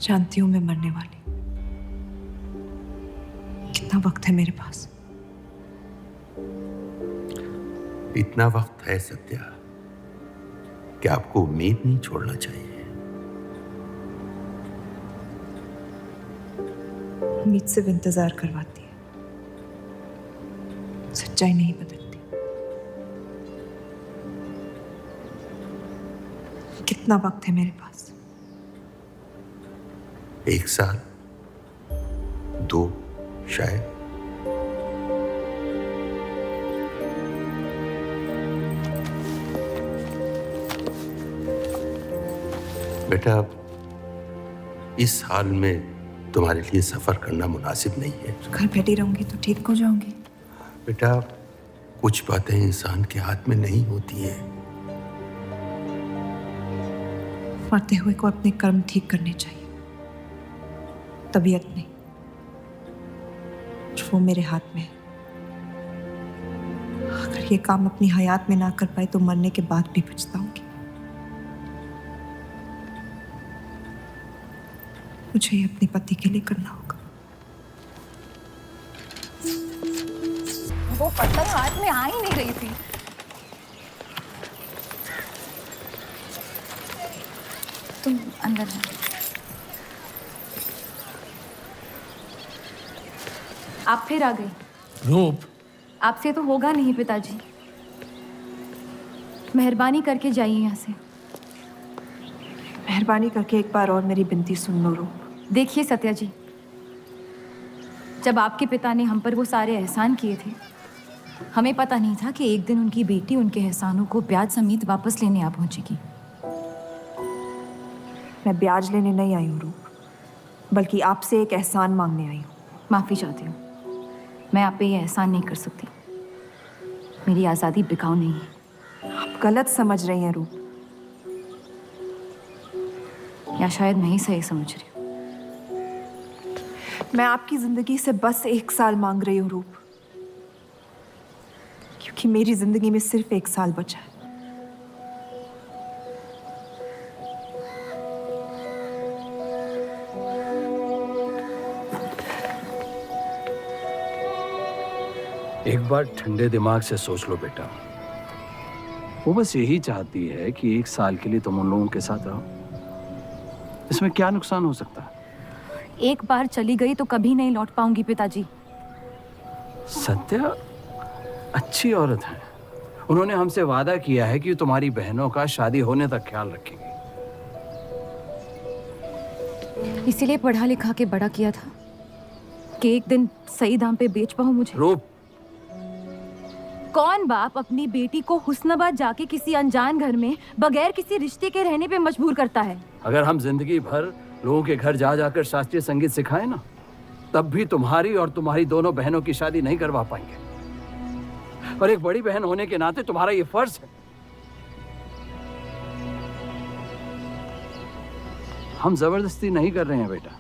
जानती हूं मैं मरने वाली। कितना वक्त है मेरे पास? इतना वक्त है सत्या कि आपको उम्मीद नहीं छोड़ना चाहिए। उम्मीद सिर्फ इंतजार करवाती है, सच्चाई नहीं बदलती। कितना वक्त है मेरे पास? 1 साल, 2 शायद। बेटा, इस हाल में तुम्हारे लिए सफर करना मुनासिब नहीं है। घर बैठी रहूंगी तो ठीक हो जाऊंगी। बेटा, कुछ बातें इंसान के हाथ में नहीं होती हैं। मरते हुए को अपने कर्म ठीक करने चाहिए, तबीयत नहीं। वो मेरे हाथ में है। अगर ये काम अपनी हयात में ना कर पाए तो मरने के बाद भी पछताऊंगी। मुझे ये अपने पति के लिए करना होगा। वो पत्थर हाथ में आ ही नहीं रही थी। तुम अंदर जाओ। आप फिर आ गई। रूप, आपसे तो होगा नहीं पिताजी। मेहरबानी करके जाइए यहाँ से। मेहरबानी करके एक बार और मेरी विनती सुन लो रूप। देखिए सत्या जी, जब आपके पिता ने हम पर वो सारे एहसान किए थे, हमें पता नहीं था कि एक दिन उनकी बेटी उनके एहसानों को ब्याज समेत वापस लेने आ पहुंचेगी। मैं ब्याज लेने नहीं आई हूँ रूप, बल्कि आपसे एक एहसान मांगने आई हूँ। माफ़ी चाहती हूँ, मैं आप पे ये एहसान नहीं कर सकती। मेरी आज़ादी बिकाऊ नहीं है। आप गलत समझ रही हैं रूप। या शायद मैं ही सही समझ रही हूँ। मैं आपकी जिंदगी से बस 1 साल मांग रही हूँ रूप, क्योंकि मेरी जिंदगी में सिर्फ 1 साल बचा है। एक बार ठंडे दिमाग से सोच लो बेटा। वो बस यही चाहती है कि 1 साल के लिए तुम उन लोगों के साथ रहो। इसमें क्या नुकसान हो सकता है? एक बार चली गई तो कभी नहीं लौट पाऊंगी पिताजी। सत्या अच्छी औरत है। उन्होंने हमसे वादा किया है कि तुम्हारी बहनों का शादी होने तक ख्याल रखेंगे। इसीलिए पढ़ा लिखा के बड़ा किया था कि एक दिन सही दाम पे बेच पाऊं मुझे। रूप, कौन बाप अपनी बेटी को हुस्नाबाद जाके किसी अनजान घर में बगैर किसी रिश्ते के रहने पे मजबूर करता है? अगर हम जिंदगी भर लोगों के घर जा जाकर शास्त्रीय संगीत सिखाएं ना, तब भी तुम्हारी और तुम्हारी दोनों बहनों की शादी नहीं करवा पाएंगे। और एक बड़ी बहन होने के नाते तुम्हारा ये फर्ज है। हम जबरदस्ती नहीं कर रहे हैं बेटा।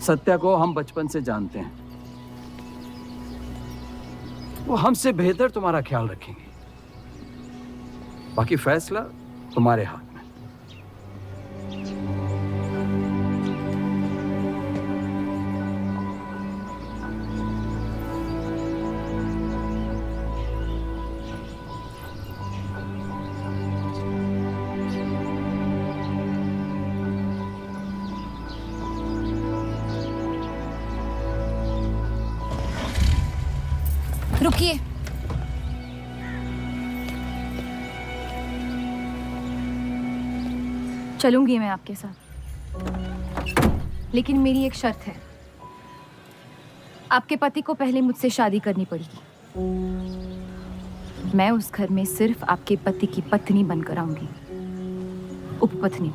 सत्या को हम बचपन से जानते हैं। वो हमसे बेहतर तुम्हारा ख्याल रखेंगे। बाकी फैसला तुम्हारे हाथ में। रुकिए। चलूंगी मैं आपके साथ, लेकिन मेरी एक शर्त है। आपके पति को पहले मुझसे शादी करनी पड़ेगी। मैं उस घर में सिर्फ आपके पति की पत्नी बनकर आऊंगी, उपपत्नी।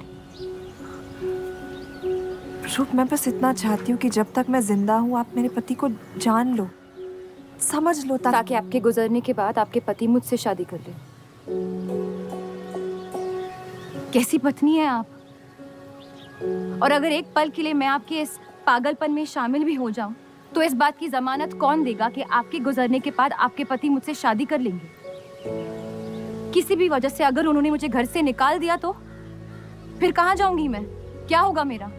रूप, मैं बस इतना चाहती हूँ कि जब तक मैं जिंदा हूँ आप मेरे पति को जान लो, समझ लो, ताकि आपके गुजरने के बाद आपके पति मुझसे शादी कर ले। कैसी पत्नी है आप? और अगर एक पल के लिए मैं आपके इस पागलपन में शामिल भी हो जाऊं, तो इस बात की जमानत कौन देगा कि आपके गुजरने के बाद आपके पति मुझसे शादी कर लेंगे? किसी भी वजह से अगर उन्होंने मुझे घर से निकाल दिया तो फिर कहाँ जाऊंगी मैं? क्या होगा मेरा?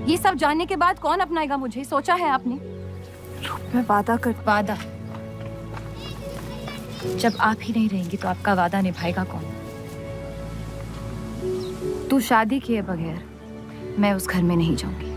ये सब जानने के बाद कौन अपनाएगा मुझे? सोचा है आपने? मैं वादा कर। वादा? जब आप ही नहीं रहेंगी तो आपका वादा निभाएगा कौन? तू शादी किए बगैर मैं उस घर में नहीं जाऊंगी।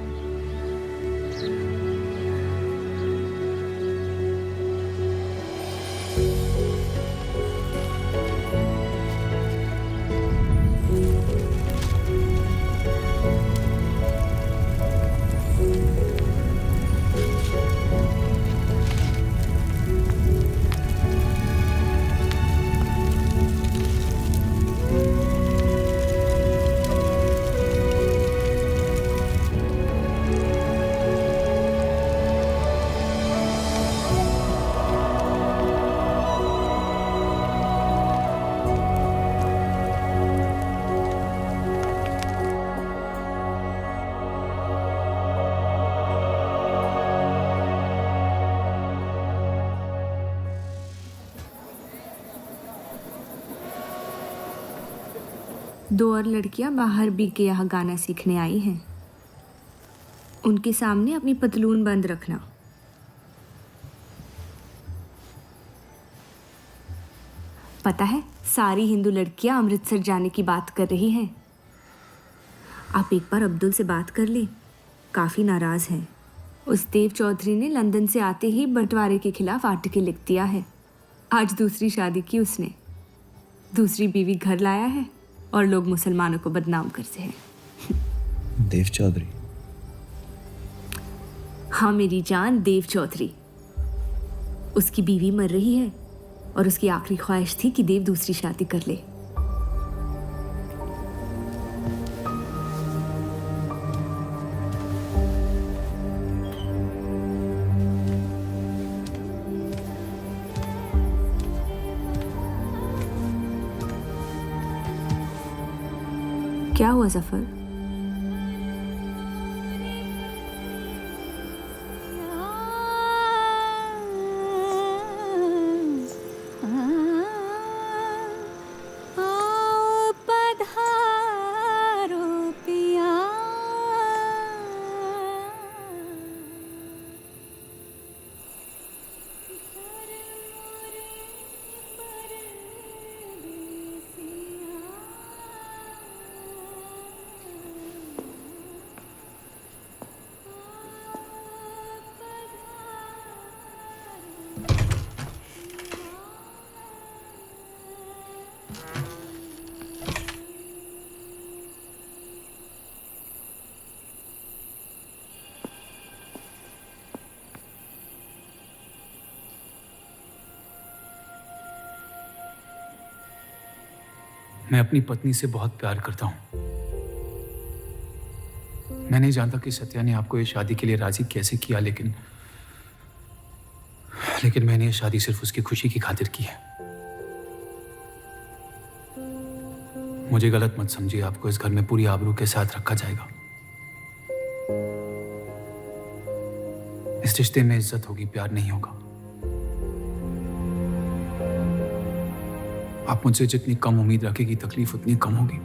दो और लड़कियां बाहर बी के यहाँ गाना सीखने आई हैं। उनके सामने अपनी पतलून बंद रखना। पता है, सारी हिंदू लड़कियां अमृतसर जाने की बात कर रही हैं। आप एक बार अब्दुल से बात कर ले, काफ़ी नाराज़ है। उस देव चौधरी ने लंदन से आते ही बंटवारे के खिलाफ आर्टिकल लिख दिया है। आज दूसरी शादी की उसने, दूसरी बीवी घर लाया है और लोग मुसलमानों को बदनाम करते हैं। देव चौधरी? हाँ मेरी जान, देव चौधरी। उसकी बीवी मर रही है और उसकी आखिरी ख्वाहिश थी कि देव दूसरी शादी कर ले। क्या हुआ जफर? मैं अपनी पत्नी से बहुत प्यार करता हूं। मैं नहीं जानता कि सत्या ने आपको ये शादी के लिए राजी कैसे किया, लेकिन मैंने ये शादी सिर्फ उसकी खुशी की खातिर की है। मुझे गलत मत समझिए, आपको इस घर में पूरी आबरू के साथ रखा जाएगा। इस रिश्ते में इज्जत होगी, प्यार नहीं होगा। आप मुझसे जितनी कम उम्मीद रखेगी, तकलीफ उतनी कम होगी।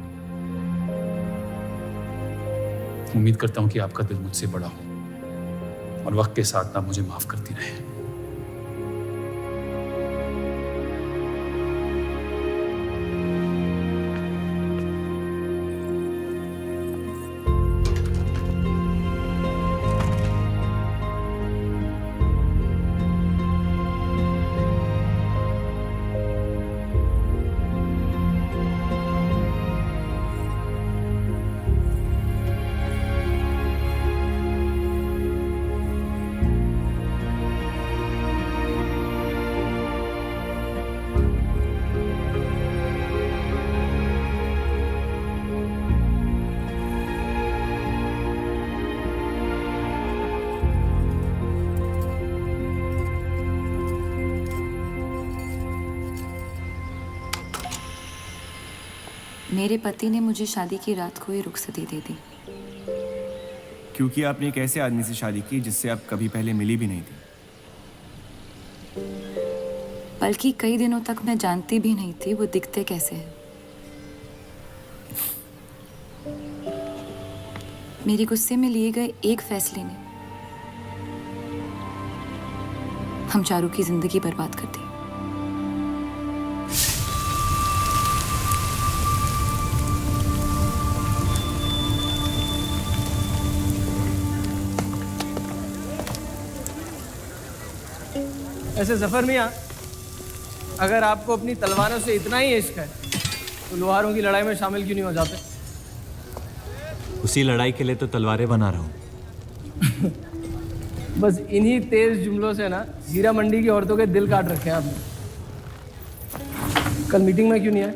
उम्मीद करता हूं कि आपका दिल मुझसे बड़ा हो और वक्त के साथ आप मुझे माफ करती रहे। मेरे पति ने मुझे शादी की रात को ही रुखसती दे दी। क्योंकि आपने एक ऐसे आदमी से शादी की जिससे आप कभी पहले मिली भी नहीं थी। बल्कि कई दिनों तक मैं जानती भी नहीं थी वो दिखते कैसे हैं। मेरे गुस्से में लिए गए एक फैसले ने हम चारों की जिंदगी बर्बाद कर दी। ऐसे जफर मियाँ, अगर आपको अपनी तलवारों से इतना ही इश्क है तो लोहारों की लड़ाई में शामिल क्यों नहीं हो जाते? उसी लड़ाई के लिए तो तलवारें बना रहा हूँ। बस इन्हीं तेज जुमलों से ना हीरा मंडी की औरतों के दिल काट रखे हैं आपने। कल मीटिंग में क्यों नहीं आए?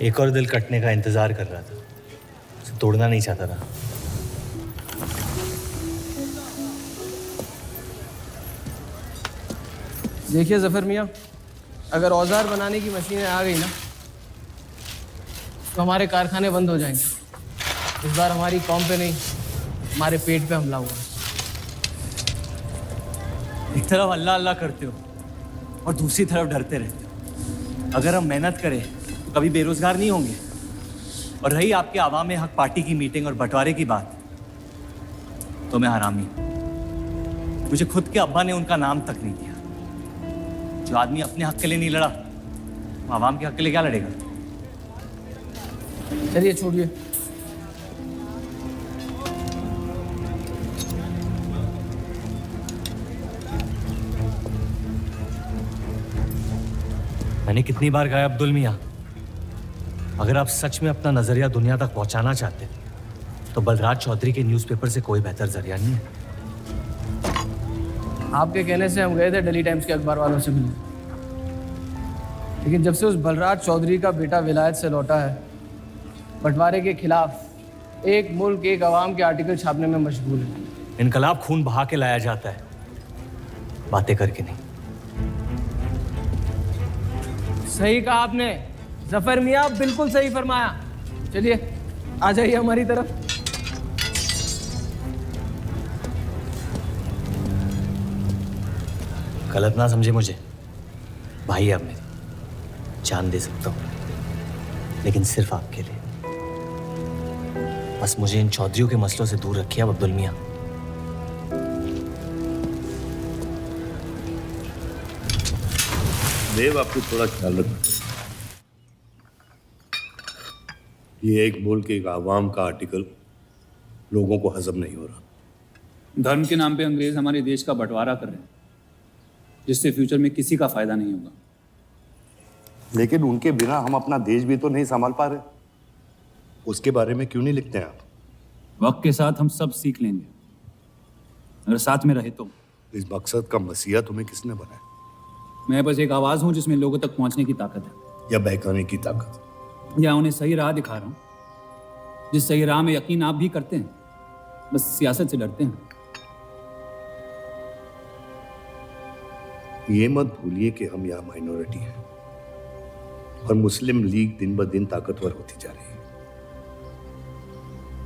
एक और दिल कटने का इंतजार कर रहा था, उसे तोड़ना नहीं चाहता था। देखिए जफर मियाँ, अगर औजार बनाने की मशीनें आ गई ना तो हमारे कारखाने बंद हो जाएंगे। इस बार हमारी कौम पे नहीं, हमारे पेट पे हमला हुआ। एक तरफ अल्लाह अल्लाह करते हो और दूसरी तरफ डरते रहते हो। अगर हम मेहनत करें तो कभी बेरोजगार नहीं होंगे। और रही आपके आवाम हक पार्टी की मीटिंग और बंटवारे की बात, तो मैं हरामी। मुझे खुद के अब्बा ने उनका नाम तक नहीं दिया। जो आदमी अपने हक के लिए नहीं लड़ा, वो आवाम के हक के लिए क्या लड़ेगा? चलिए छोड़िए। मैंने कितनी बार कहा अब्दुल मियाँ, अगर आप सच में अपना नजरिया दुनिया तक पहुंचाना चाहते तो बलराज चौधरी के न्यूज़पेपर से कोई बेहतर जरिया नहीं है। आपके कहने से हम गए थे दिल्ली टाइम्स के अखबार वालों से मिलने, लेकिन जब से उस बलराज चौधरी का बेटा विलायत से लौटा है, बंटवारे के खिलाफ एक मुल्क एक आवाम के आर्टिकल छापने में मशगूल है। इनकलाब खून बहा के लाया जाता है, बातें करके नहीं। सही कहा आपने जफर मियाँ, बिल्कुल सही फरमाया। चलिए आ जाइए हमारी तरफ। गलत ना समझे मुझे, भाई है आप मेरे, जान दे सकता हूँ, लेकिन सिर्फ आपके लिए। बस मुझे इन चौधरियों के मसलों से दूर रखिए अब अब्दुल मियाँ। देव, आपको थोड़ा ख्याल रखना चाहिए। ये एक मुल्क एक आवाम का आर्टिकल लोगों को हजम नहीं हो रहा। धर्म के नाम पे अंग्रेज हमारे देश का बंटवारा कर रहे हैं, जिससे फ्यूचर में किसी का फायदा नहीं होगा। लेकिन उनके बिना हम अपना देश भी तो नहीं संभाल पा रहे। उसके बारे में क्यों नहीं लिखते हैं आप? वक्त के साथ हम सब सीख लेंगे, अगर साथ में रहे तो। इस मकसद का मसीहा तुम्हें किसने बनाया? मैं बस एक आवाज हूं जिसमें लोगों तक पहुंचने की ताकत है। या बहकाने की ताकत? या उन्हें सही राह दिखा रहा हूं, जिस सही राह में यकीन आप भी करते हैं, बस सियासत से डरते हैं। ये मत भूलिए कि हम यहाँ माइनॉरिटी हैं और मुस्लिम लीग दिन ब दिन ताकतवर होती जा रही है।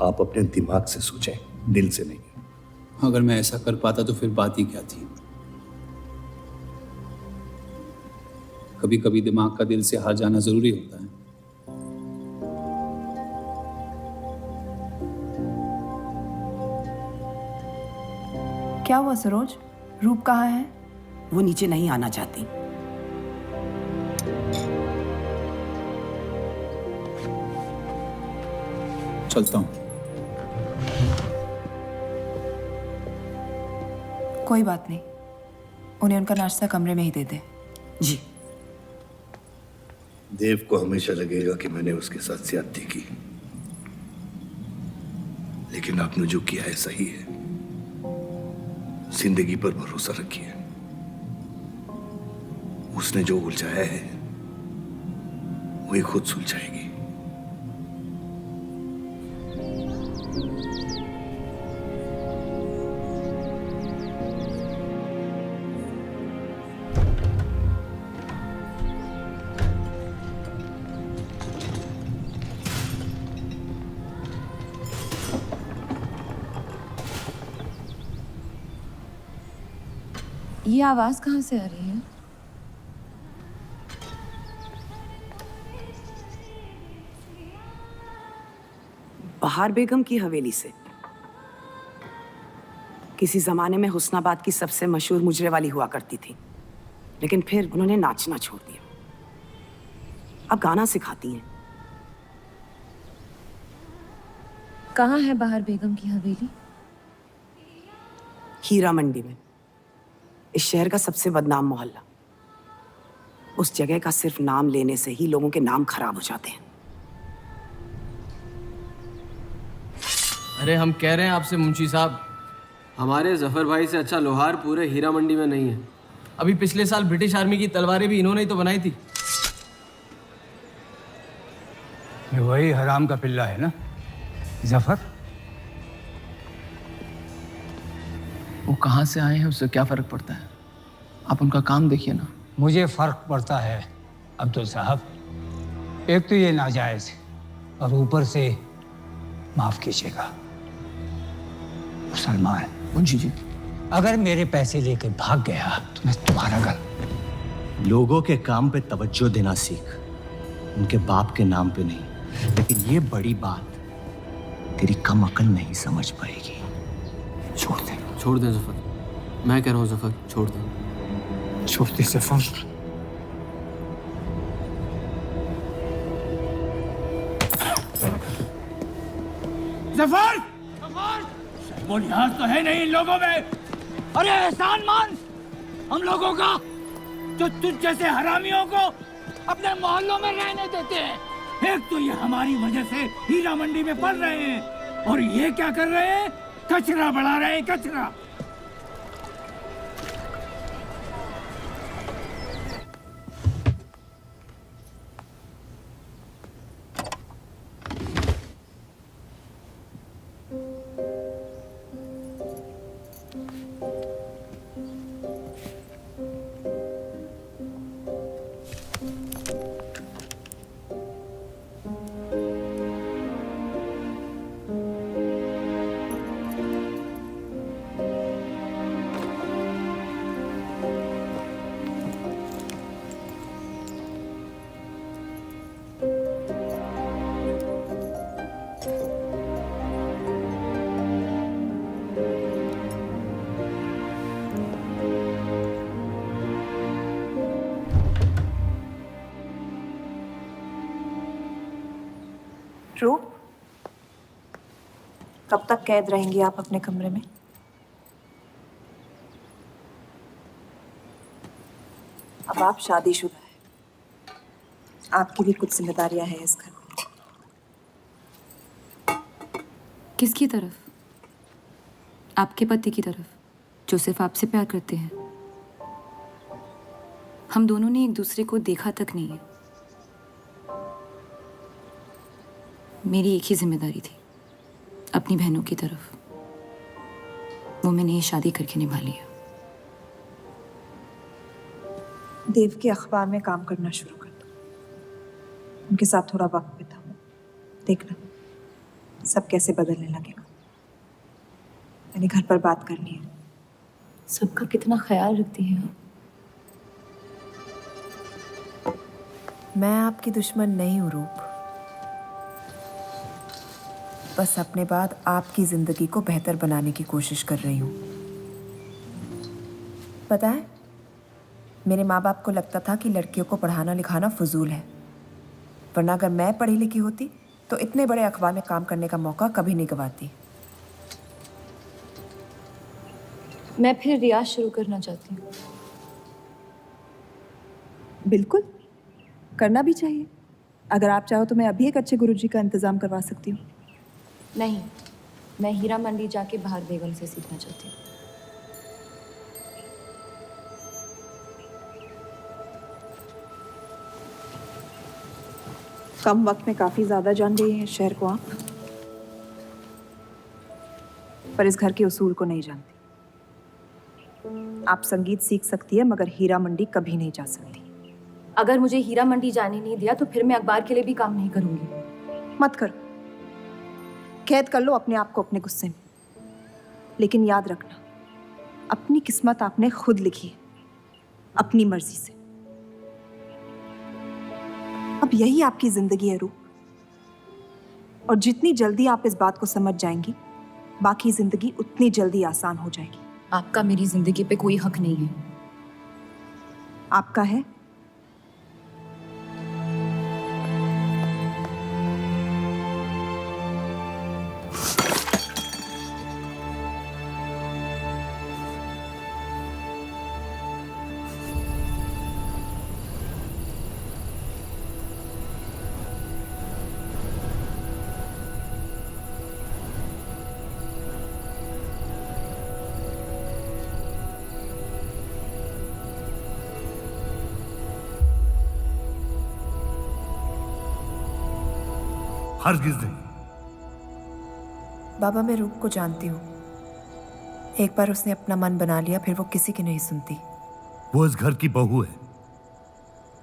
आप अपने दिमाग से सोचें, दिल से नहीं। अगर मैं ऐसा कर पाता तो फिर बात ही क्या थी। कभी कभी दिमाग का दिल से हार जाना जरूरी होता है। क्या हुआ सरोज? रूप कहाँ है? वो नीचे नहीं आना चाहती। चलता हूं। कोई बात नहीं, उन्हें उनका नाश्ता कमरे में ही दे दे। जी। देव को हमेशा लगेगा कि मैंने उसके साथ ज्यादती की, लेकिन आपने जो किया है सही है। जिंदगी पर भरोसा रखिए, उसने जो उलझाया है वही खुद सुलझाएगी। ये आवाज कहाँ से आ रही है? बहार बेगम की हवेली से। किसी जमाने में हुस्नाबाद की सबसे मशहूर मुजरे वाली हुआ करती थी, लेकिन फिर उन्होंने नाचना छोड़ दिया। अब गाना सिखाती हैं। कहाँ है बहार बेगम की हवेली? हीरा मंडी में, इस शहर का सबसे बदनाम मोहल्ला। उस जगह का सिर्फ नाम लेने से ही लोगों के नाम खराब हो जाते हैं। अरे हम कह रहे हैं आपसे मुंशी साहब, हमारे जफर भाई से अच्छा लोहार पूरे हीरा मंडी में नहीं है। अभी पिछले साल ब्रिटिश आर्मी की तलवारें भी इन्होंने ही तो बनाई थी। ये वही हराम का पिल्ला है ना जफर? वो कहाँ से आए हैं उससे क्या फर्क पड़ता है? आप उनका काम देखिए ना। मुझे फर्क पड़ता है अब्दुल साहब। एक तो ये नाजायज और ऊपर से माफ कीजिएगा मुसलमान मुंशी जी, अगर मेरे पैसे लेकर भाग गया तो मैं तुम्हारा घर। लोगों के काम पे तवज्जो देना सीख, उनके बाप के नाम पे नहीं। लेकिन ये बड़ी बात तेरी कम अकल नहीं समझ पाएगी। छोड़ दे, छोड़ दे जफर, मैं कह रहा हूँ जफर छोड़ दे। छोड़ दे जफर। जफर! वो लिहाज तो है नहीं इन लोगों में। अरे एहसान मान हम लोगों का, जो तुझ जैसे हरामियों को अपने मोहल्लों में रहने देते हैं। एक तो ये हमारी वजह से हीरा मंडी में पड़ रहे हैं, और ये क्या कर रहे हैं? कचरा बढ़ा रहे हैं, कचरा। रूप, कब तक कैद रहेंगी आप अपने कमरे में? अब आप शादीशुदा है, आपकी भी कुछ जिम्मेदारियां हैं इस घर में। किसकी तरफ? आपके पति की तरफ, जो सिर्फ आपसे प्यार करते हैं। हम दोनों ने एक दूसरे को देखा तक नहीं है, मेरी एक ही जिम्मेदारी थी, अपनी बहनों की तरफ। वो मैंने ये शादी करके निभा लिया। देव के अखबार में काम करना शुरू कर दो, उनके साथ थोड़ा वक्त बिताओ, देखना सब कैसे बदलने लगेगा। मैंने घर पर बात करनी है। सबका कितना ख्याल रखती हैं आप। मैं आपकी दुश्मन नहीं हूँ रूप, बस अपने बाद आपकी जिंदगी को बेहतर बनाने की कोशिश कर रही हूँ। पता है, मेरे माँ बाप को लगता था कि लड़कियों को पढ़ाना लिखाना फजूल है, वरना अगर मैं पढ़ी लिखी होती तो इतने बड़े अखबार में काम करने का मौका कभी नहीं गंवाती। मैं फिर रियाज शुरू करना चाहती हूँ। बिल्कुल, करना भी चाहिए। अगर आप चाहो तो मैं अभी एक अच्छे गुरुजी का इंतजाम करवा सकती हूँ। नहीं, मैं हीरा मंडी जाके बाहर बेगम से सीखना चाहती हूँ। कम वक्त में काफी ज्यादा जान गई हैं इस शहर को आप, पर इस घर के उसूल को नहीं जानती। आप संगीत सीख सकती है, मगर हीरा मंडी कभी नहीं जा सकती। अगर मुझे हीरा मंडी जाने नहीं दिया तो फिर मैं अखबार के लिए भी काम नहीं करूंगी। मत करो, कैद कर लो अपने आप को अपने गुस्से में, लेकिन याद रखना अपनी किस्मत आपने खुद लिखी है, अपनी मर्जी से। अब यही आपकी जिंदगी है रूप, और जितनी जल्दी आप इस बात को समझ जाएंगी, बाकी जिंदगी उतनी जल्दी आसान हो जाएगी। आपका मेरी जिंदगी पे कोई हक नहीं है। आपका है। हरगिज नहीं। बाबा, मैं रूप को जानती हूँ। एक बार उसने अपना मन बना लिया, फिर वो किसी की नहीं सुनती। वो इस घर की बहू है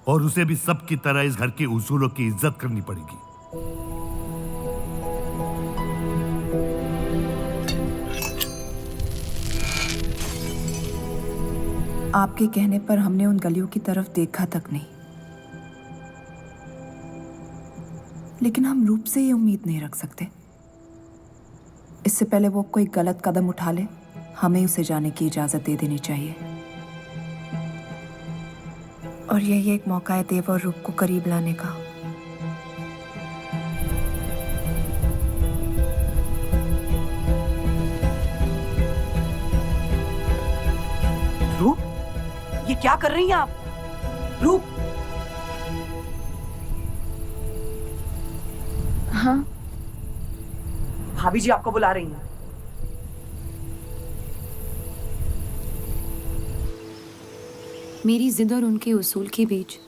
और उसे भी सबकी तरह इस घर के उसूलों की इज्जत करनी पड़ेगी। आपके कहने पर हमने उन गलियों की तरफ देखा तक नहीं, लेकिन हम रूप से ये उम्मीद नहीं रख सकते। इससे पहले वो कोई गलत कदम उठा ले, हमें उसे जाने की इजाजत दे देनी चाहिए। और यही एक मौका है देव और रूप को करीब लाने का। रूप, ये क्या कर रही हैं आप? रूप। हाँ, भाभी जी आपको बुला रही हैं। मेरी जिद और उनके उसूल के बीच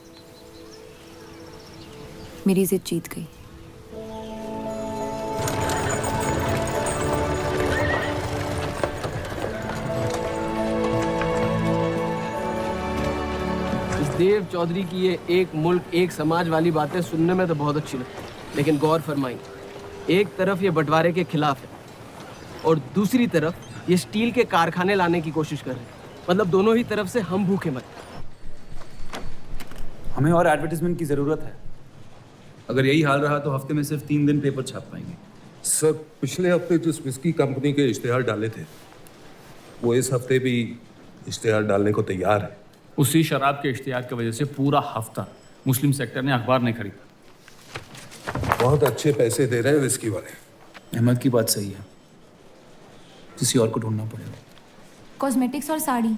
मेरी जिद जीत गई। इस देव चौधरी की ये एक मुल्क एक समाज वाली बातें सुनने में तो बहुत अच्छी लगती, लेकिन गौर फरमाई, एक तरफ ये बंटवारे के खिलाफ है और दूसरी तरफ ये स्टील के कारखाने लाने की कोशिश कर रहे हैं। मतलब दोनों ही तरफ से हम भूखे मत। हमें और एडवर्टाइजमेंट की ज़रूरत है। अगर यही हाल रहा तो हफ्ते में सिर्फ 3 दिन पेपर छाप पाएंगे। सर, पिछले हफ्ते जिस विस्की कंपनी के इश्तेहार डाले थे, वो इस हफ्ते भी इश्तेहार डालने को तैयार है। उसी शराब के इश्तिहार की वजह से पूरा हफ्ता मुस्लिम सेक्टर ने अखबार नहीं खरीदा। बहुत अच्छे पैसे दे रहे हैं विस्की वाले। अहमद की बात सही है, किसी और को ढूंढना पड़ेगा। कॉस्मेटिक्स और साड़ी।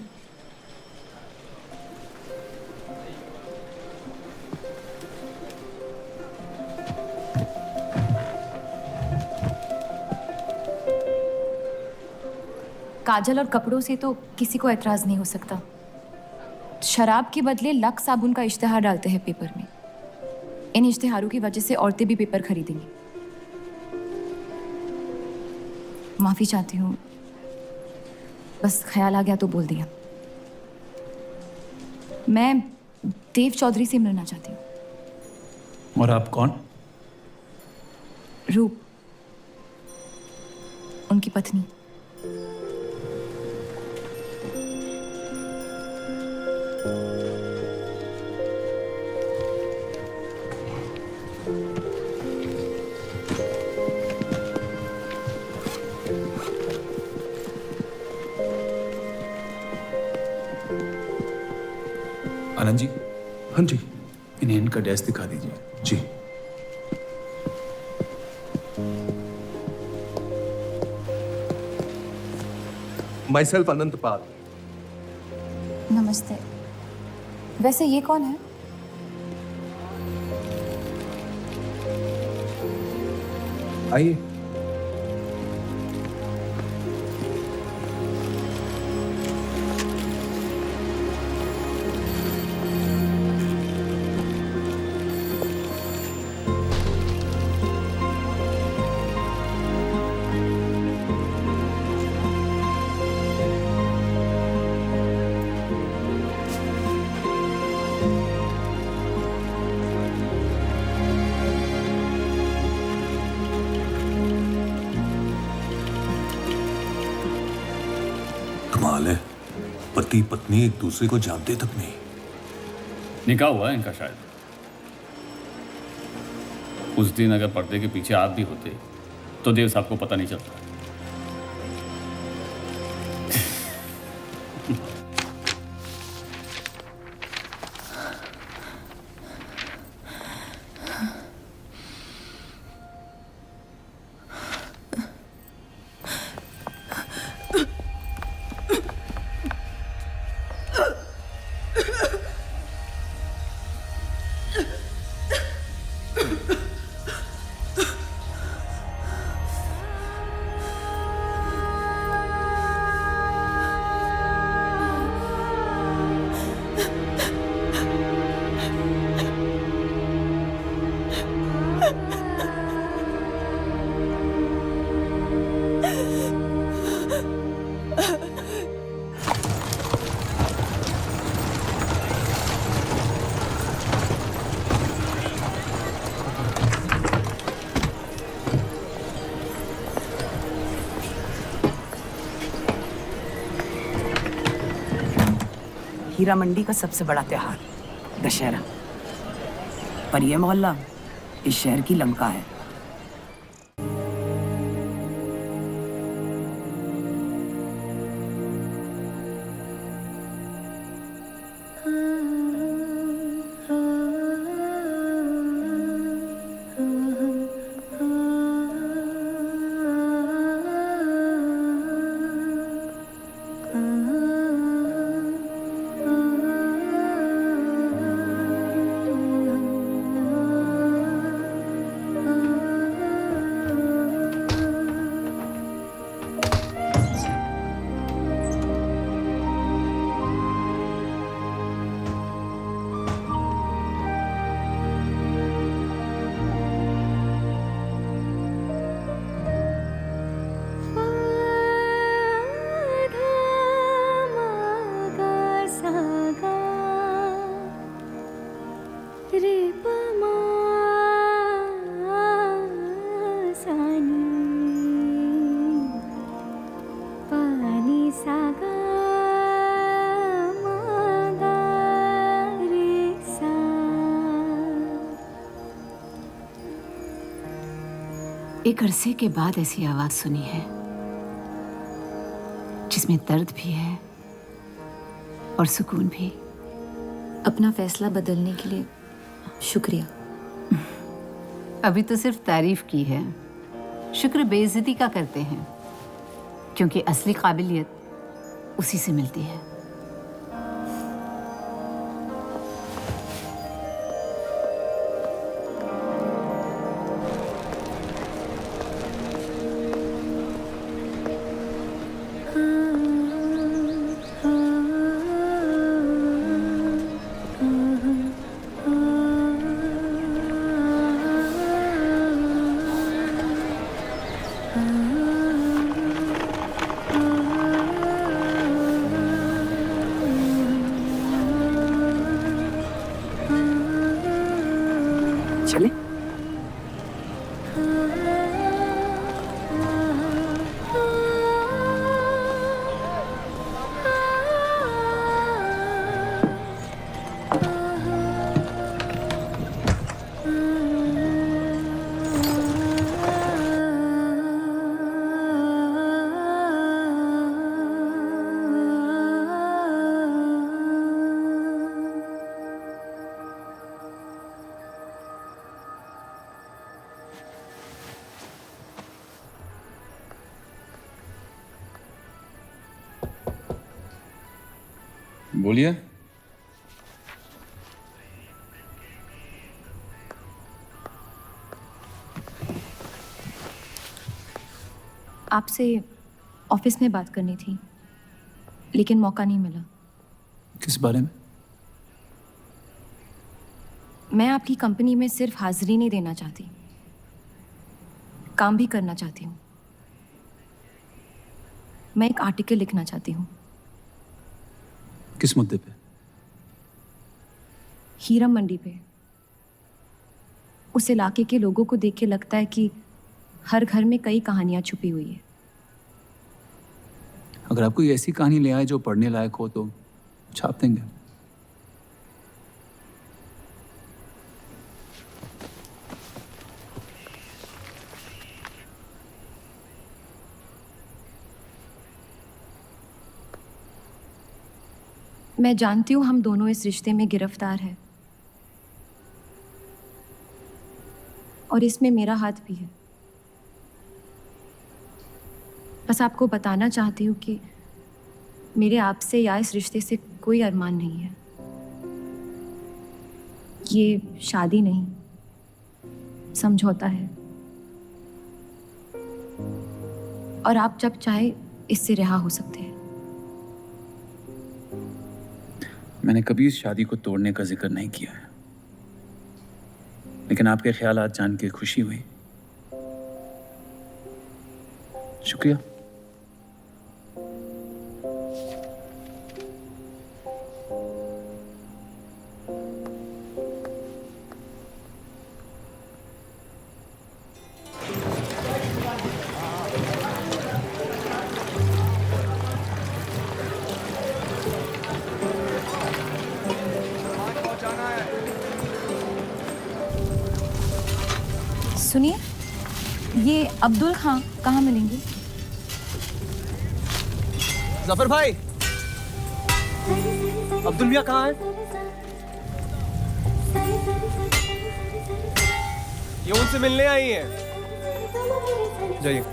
काजल और कपड़ों से तो किसी को एतराज नहीं हो सकता। शराब के बदले लक्स साबुन का इश्तिहार डालते हैं पेपर में। इन इश्तिहारों की वजह से औरतें भी पेपर खरीदेंगी। माफ़ी चाहती हूँ, बस ख्याल आ गया तो बोल दिया। मैं देव चौधरी से मिलना चाहती हूँ। और आप कौन? रूप, उनकी पत्नी। आनंद जी, हाँ जी। इन्हें इनका डेस्क दिखा दीजिए। जी। माई सेल्फ अनंत पाल। नमस्ते। वैसे ये कौन है? आइए। कमाल है, पति पत्नी एक दूसरे को जानते तक नहीं। निकाह हुआ है इनका शायद। उस दिन अगर पर्दे के पीछे आप भी होते तो देव साहब को पता नहीं चलता। हीरा मंडी का सबसे बड़ा त्योहार दशहरा, पर यह मोहल्ला इस शहर की लंका है। एक अरसे के बाद ऐसी आवाज सुनी है जिसमें दर्द भी है और सुकून भी। अपना फैसला बदलने के लिए शुक्रिया। अभी तो सिर्फ तारीफ की है, शुक्र बेइज्जती का करते हैं, क्योंकि असली काबिलियत उसी से मिलती है। बोलिए। आपसे ऑफिस में बात करनी थी, लेकिन मौका नहीं मिला। किस बारे में? मैं आपकी कंपनी में सिर्फ हाजिरी नहीं देना चाहती, काम भी करना चाहती हूँ। मैं एक आर्टिकल लिखना चाहती हूँ। किस मुद्दे पे? हीरा मंडी पे। उस इलाके के लोगों को देख के लगता है कि हर घर में कई कहानियां छुपी हुई है। अगर आप कोई ऐसी कहानी ले आए जो पढ़ने लायक हो तो छाप देंगे। मैं जानती हूँ हम दोनों इस रिश्ते में गिरफ्तार हैं, और इसमें मेरा हाथ भी है। बस आपको बताना चाहती हूँ कि मेरे आपसे या इस रिश्ते से कोई अरमान नहीं है। ये शादी नहीं, समझौता है, और आप जब चाहे इससे रिहा हो सकते हैं। मैंने कभी इस शादी को तोड़ने का जिक्र नहीं किया है, लेकिन आपके ख्यालात जान के खुशी हुई। शुक्रिया। सुनिए, ये अब्दुल खां कहाँ मिलेंगे? जफर भाई, अब्दुल मियां कहाँ है? ये उनसे मिलने आई हैं। जाइए।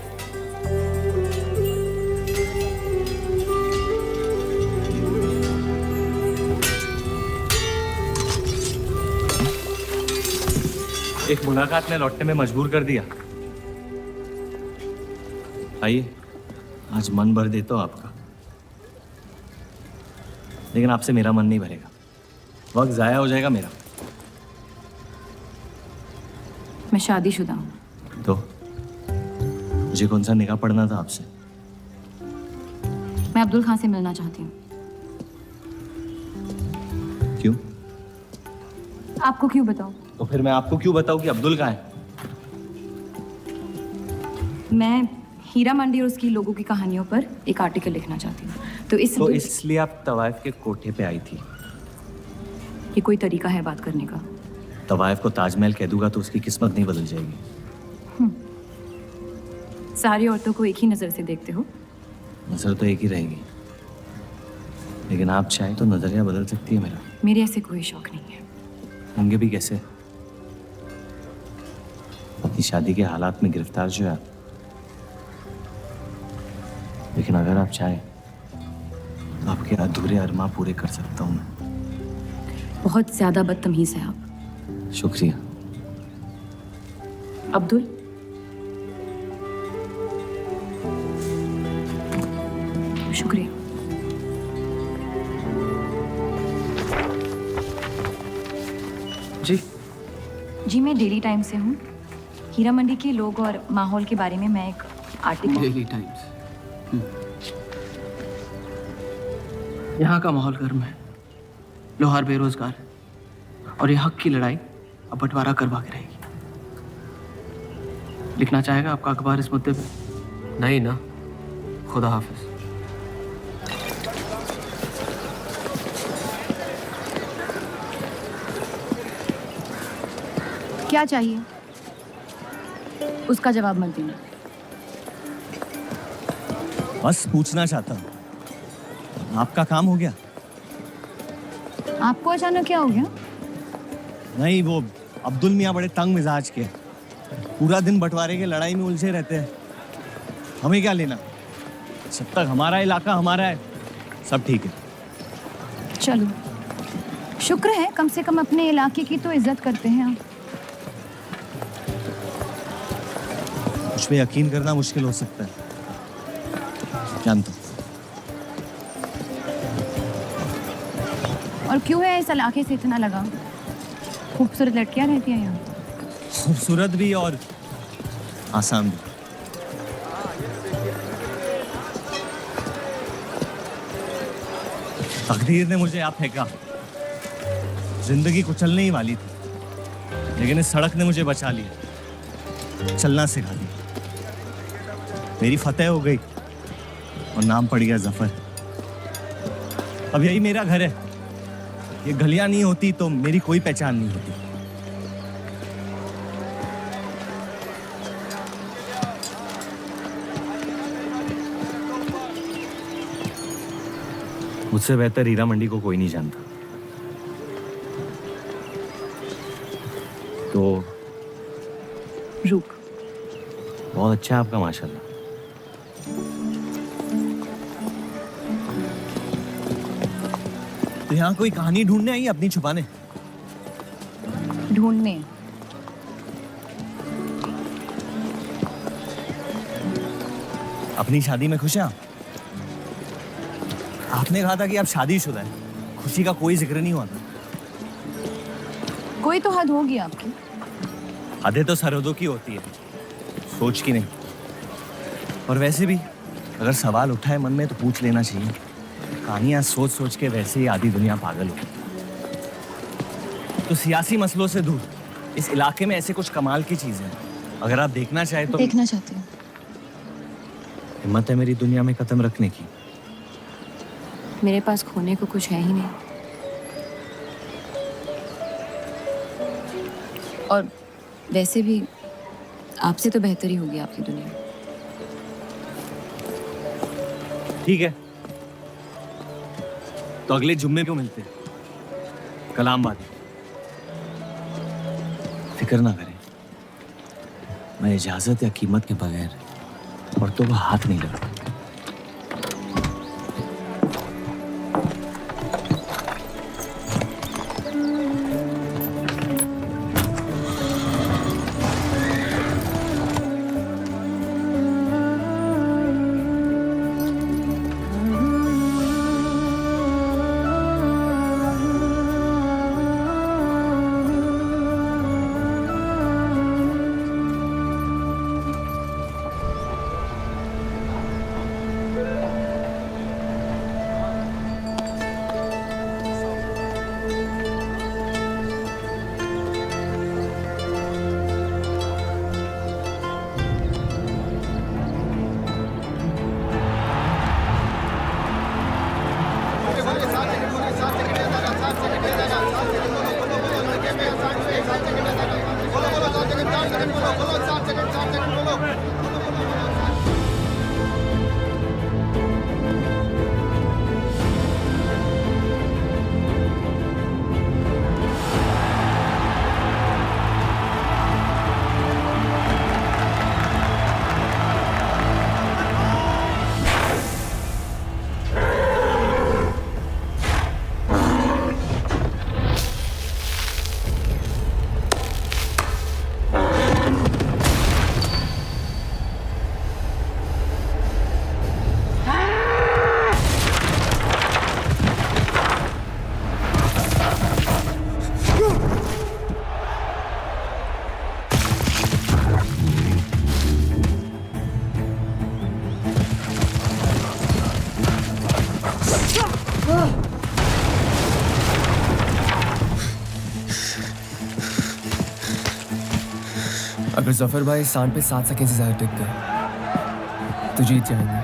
एक मुलाकात ने लौटने में मजबूर कर दिया। आइए, आज मन भर देता हूं आपका, लेकिन आपसे मेरा मन नहीं भरेगा। वक्त जाया हो जाएगा मेरा। मैं शादीशुदा हूँ। तो मुझे कौन सा निकाह पढ़ना था आपसे? मैं अब्दुल खां से मिलना चाहती हूँ। क्यों? आपको क्यों बताऊँ? तो फिर मैं आपको क्यों बताऊं कि अब्दुल कहाँ है? मैं हीरा मंडी और उसकी लोगों की कहानियों पर एक आर्टिकल लिखना चाहती हूँ, तो इसलिए आप तवाइफ के कोठे पे आई थी। ये कोई तरीका है बात करने का? तवाइफ को ताजमहल कह दूंगा तो उसकी किस्मत नहीं बदल जाएगी। सारी औरतों को एक ही नजर से देखते हो। नजर तो एक ही रहेगी, लेकिन आप चाहे तो नजरिया बदल सकती है मेरा। मेरे ऐसे कोई शौक नहीं है। होंगे भी कैसे? अपनी शादी के हालात में गिरफ्तार जो है, लेकिन अगर आप चाहे तो आपके अधूरे अरमा पूरे कर सकता हूं मैं। बहुत ज्यादा बदतमीज है आप। शुक्रिया। अब्दुल, शुक्रिया। जी, मैं डेली टाइम्स से हूँ। हीरा मंडी के लोग और माहौल के बारे में मैं एक आर्टिकल। Daily times. यहाँ का माहौल गर्म है, लोहार बेरोजगार है, और ये हक की लड़ाई अब बंटवारा करवा के रहेगी। लिखना चाहेगा आपका अखबार इस मुद्दे पे? नहीं ना, खुदा हाफिज। क्या चाहिए? उसका जवाब मत देना। बस पूछना चाहता हूँ, आपका काम हो गया? आपको अचानक क्या हो गया? नहीं, वो अब्दुल मियाँ बड़े तंग मिजाज के, पूरा दिन बंटवारे के लड़ाई में उलझे रहते हैं। हमें क्या लेना? जब तक हमारा इलाका हमारा है, सब ठीक है। चलो, शुक्र है कम से कम अपने इलाके की तो इज्जत करते हैं आप। मुझ पे यकीन करना मुश्किल हो सकता है, जानता हूं। और क्यों है इस इलाके से इतना लगाव? खूबसूरत लड़कियां रहती हैं यहाँ। खूबसूरत भी और आसान भी। तकदीर ने मुझे यहाँ फेंका। जिंदगी कुचलने ही वाली थी, लेकिन इस सड़क ने मुझे बचा लिया, चलना सिखा दिया। मेरी फतेह हो गई और नाम पड़ गया जफर। अब यही मेरा घर है। ये गलियां नहीं होती तो मेरी कोई पहचान नहीं होती। मुझसे बेहतर हीरा मंडी को कोई नहीं जानता। तो रुक, बहुत अच्छा है आपका, माशाल्लाह। तो यहाँ कोई कहानी ढूंढने आई, अपनी छुपाने? ढूंढने। अपनी शादी में खुश हैं आप? आपने कहा था कि आप शादीशुदा हैं, खुशी का कोई जिक्र नहीं हुआ था। कोई तो हद होगी आपकी। हदें तो सरहदों की होती है, सोच की नहीं। और वैसे भी अगर सवाल उठा है मन में तो पूछ लेना चाहिए। कहानियां सोच सोच के वैसे ही आधी दुनिया पागल हो। तो सियासी मसलों से दूर इस इलाके में ऐसे कुछ कमाल की चीजें हैं, अगर आप देखना चाहे तो। देखना चाहती हूँ। हिम्मत है मेरी दुनिया में कदम रखने की? मेरे पास खोने को कुछ है ही नहीं। और वैसे भी आपसे तो बेहतर ही होगी आपकी दुनिया। ठीक है, तो अगले जुम्मे क्यों मिलते हैं? कलाम बात। फिक्र ना करें, मैं इजाजत या कीमत के बगैर औरतों को हाथ नहीं लगाता। अगर जफर भाई सांड पे 7 सेकंड से ज्यादा टिक गए तो जीत जाएंगे।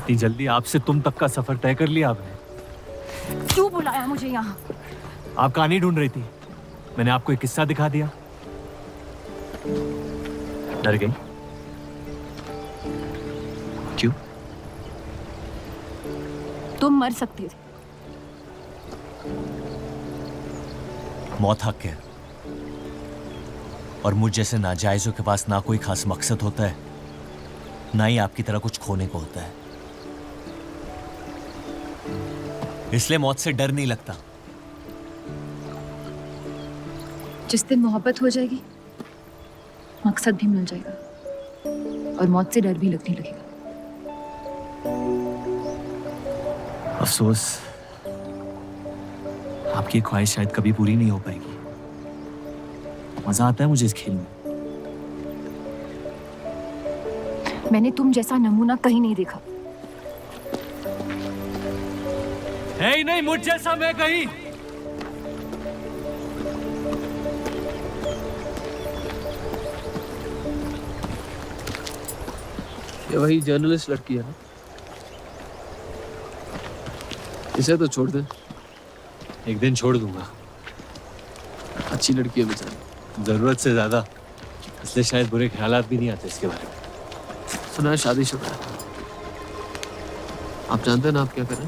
इतनी जल्दी आपसे तुम तक का सफर तय कर लिया आपने? क्यों बुलाया मुझे यहाँ? आप कहानी ढूंढ रही थी, मैंने आपको एक किस्सा दिखा दिया। डर गई? क्यों? तुम मर सकते थे। मौत हक है, और मुझ जैसे नाजायजों के पास ना कोई खास मकसद होता है, ना ही आपकी तरह कुछ खोने को होता है। इसलिए मौत से डर नहीं लगता। जिस दिन मोहब्बत हो जाएगी, मकसद भी मिल जाएगा और मौत से डर भी लगने लगेगा। अफसोस, आपकी ख्वाहिश शायद कभी पूरी नहीं हो पाएगी। मजा आता है मुझे इस खेल में। मैंने तुम जैसा नमूना कहीं नहीं देखा। है ही नहीं मुझ जैसा मैं कहीं। ये वही जर्नलिस्ट लड़की है ना? इसे तो छोड़ दे। एक दिन छोड़ दूंगा। अच्छी लड़की है बेचारी। जरूरत से ज्यादा, इसलिए शायद बुरे ख्यालात भी नहीं आते इसके बारे में। सुना है शादीशुदा है। आप जानते हैं ना आप क्या करें?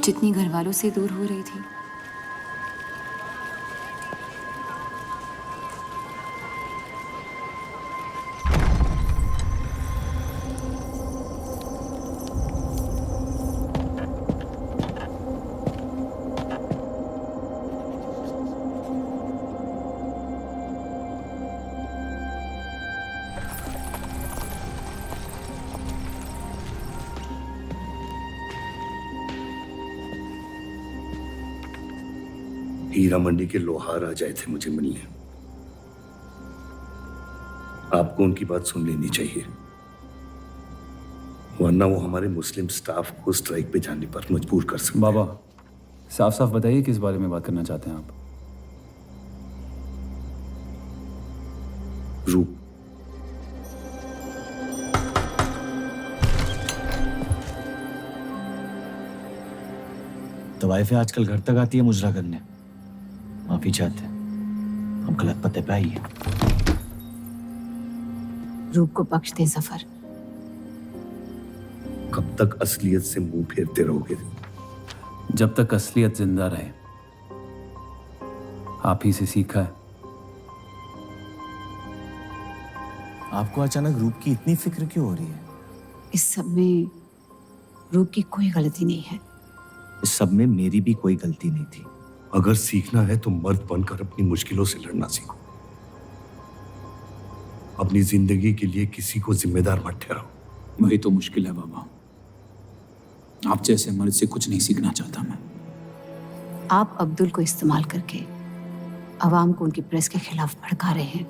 जितनी घर वालों से दूर हो रही थी, हीरा मंडी के लोहार आ जाए थे मुझे मिलने। आपको उनकी बात सुन लेनी चाहिए, वरना वो हमारे मुस्लिम स्टाफ को स्ट्राइक पे जाने पर मजबूर कर सकते। बाबा, साफ साफ बताइए किस बारे में बात करना चाहते हैं आप? रूप। तो वाइफे आजकल घर तक आती है मुजरा करने। माफी चाहते हैं, हम गलत पते पे आई है। रूप को बख्श दे सफर। कब तक असलियत से मुंह फेरते रहोगे? जब तक असलियत जिंदा रहे। आप ही से सीखा है। आपको अचानक रूप की इतनी फिक्र क्यों हो रही है? इस सब में रूप की कोई गलती नहीं है। इस सब में मेरी भी कोई गलती नहीं थी। अगर सीखना है तो मर्द बनकर अपनी मुश्किलों से लड़ना सीखो। अपनी जिंदगी के लिए किसी को जिम्मेदार मत ठहराओ। वही तो मुश्किल है बाबा। आप जैसे मर्द से कुछ नहीं सीखना चाहता मैं। आप अब्दुल को इस्तेमाल करके अवाम को उनकी प्रेस के खिलाफ भड़का रहे हैं,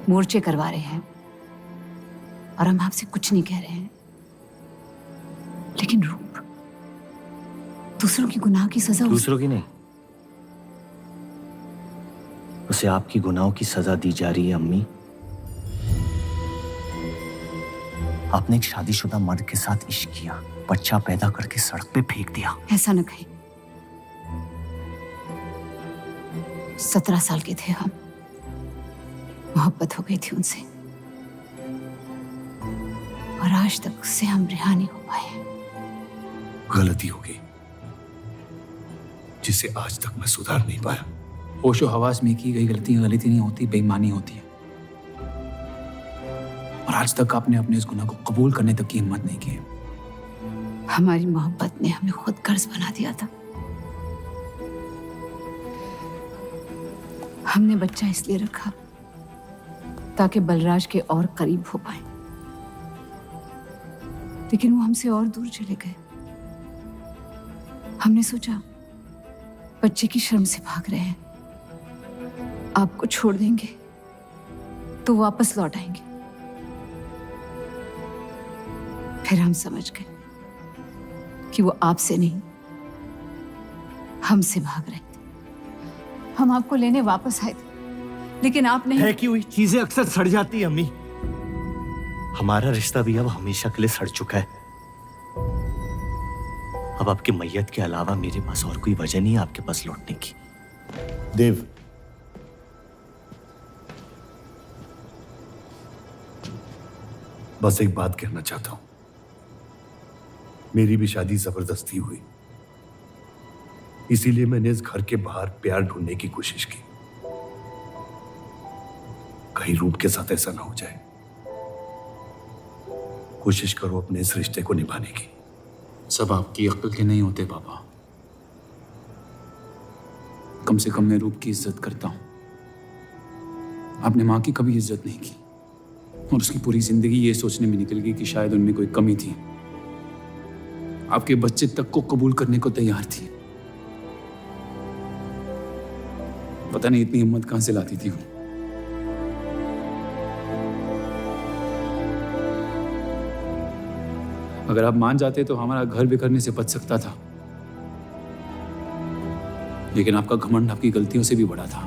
मोर्चे करवा रहे हैं, और हम आपसे कुछ नहीं कह रहे हैं। लेकिन रूप दूसरों की गुनाह की सजा दूसरों की नहीं, उसे आपकी गुनाहों की सजा दी जा रही है। अम्मी, आपने एक शादीशुदा मर्द के साथ इश्क किया, बच्चा पैदा करके सड़क पे फेंक दिया। ऐसा न कहें। 17 साल के थे हम, मोहब्बत हो गई थी उनसे, और आज तक उससे हम रिहा नहीं हो पाए। गलती हो गई जिसे आज तक मैं सुधार नहीं पाया। होशो हवास में की गई गलती गलती नहीं होती, बेईमानी होती है। और आज तक आपने अपने इस गुनाह को कबूल करने तक की हिम्मत नहीं की। हमारी मोहब्बत ने हमें खुद कर्ज बना दिया था। हमने बच्चा इसलिए रखा ताकि बलराज के और करीब हो पाए, लेकिन वो हमसे और दूर चले गए। हमने सोचा बच्चे की शर्म से भाग रहे हैं, आपको छोड़ देंगे तो वापस लौट आएंगे। फिर हम समझ गए कि वो आपसे नहीं, हमसे भाग रहे थे। हम आपको लेने वापस आए थे, लेकिन आप नहीं। फेंकी हुई चीजें अक्सर सड़ जाती है अम्मी। हमारा रिश्ता भी अब हमेशा के लिए सड़ चुका है। अब आपकी मैयत के अलावा मेरे पास और कोई वजह नहीं है आपके पास लौटने की। देव, बस एक बात कहना चाहता हूं। मेरी भी शादी जबरदस्ती हुई, इसीलिए मैंने इस घर के बाहर प्यार ढूंढने की कोशिश की। कहीं रूप के साथ ऐसा ना हो जाए। कोशिश करो अपने इस रिश्ते को निभाने की। सब आपकी अक्ल के नहीं होते बाबा। कम से कम मैं रूप की इज्जत करता हूं। आपने मां की कभी इज्जत नहीं की, और उसकी पूरी जिंदगी ये सोचने में निकल गई कि शायद उनमें कोई कमी थी। आपके बच्चे तक को कबूल करने को तैयार थी। पता नहीं इतनी हिम्मत कहां से लाती थी वो। अगर आप मान जाते तो हमारा घर बिखरने से बच सकता था, लेकिन आपका घमंड आपकी गलतियों से भी बड़ा था।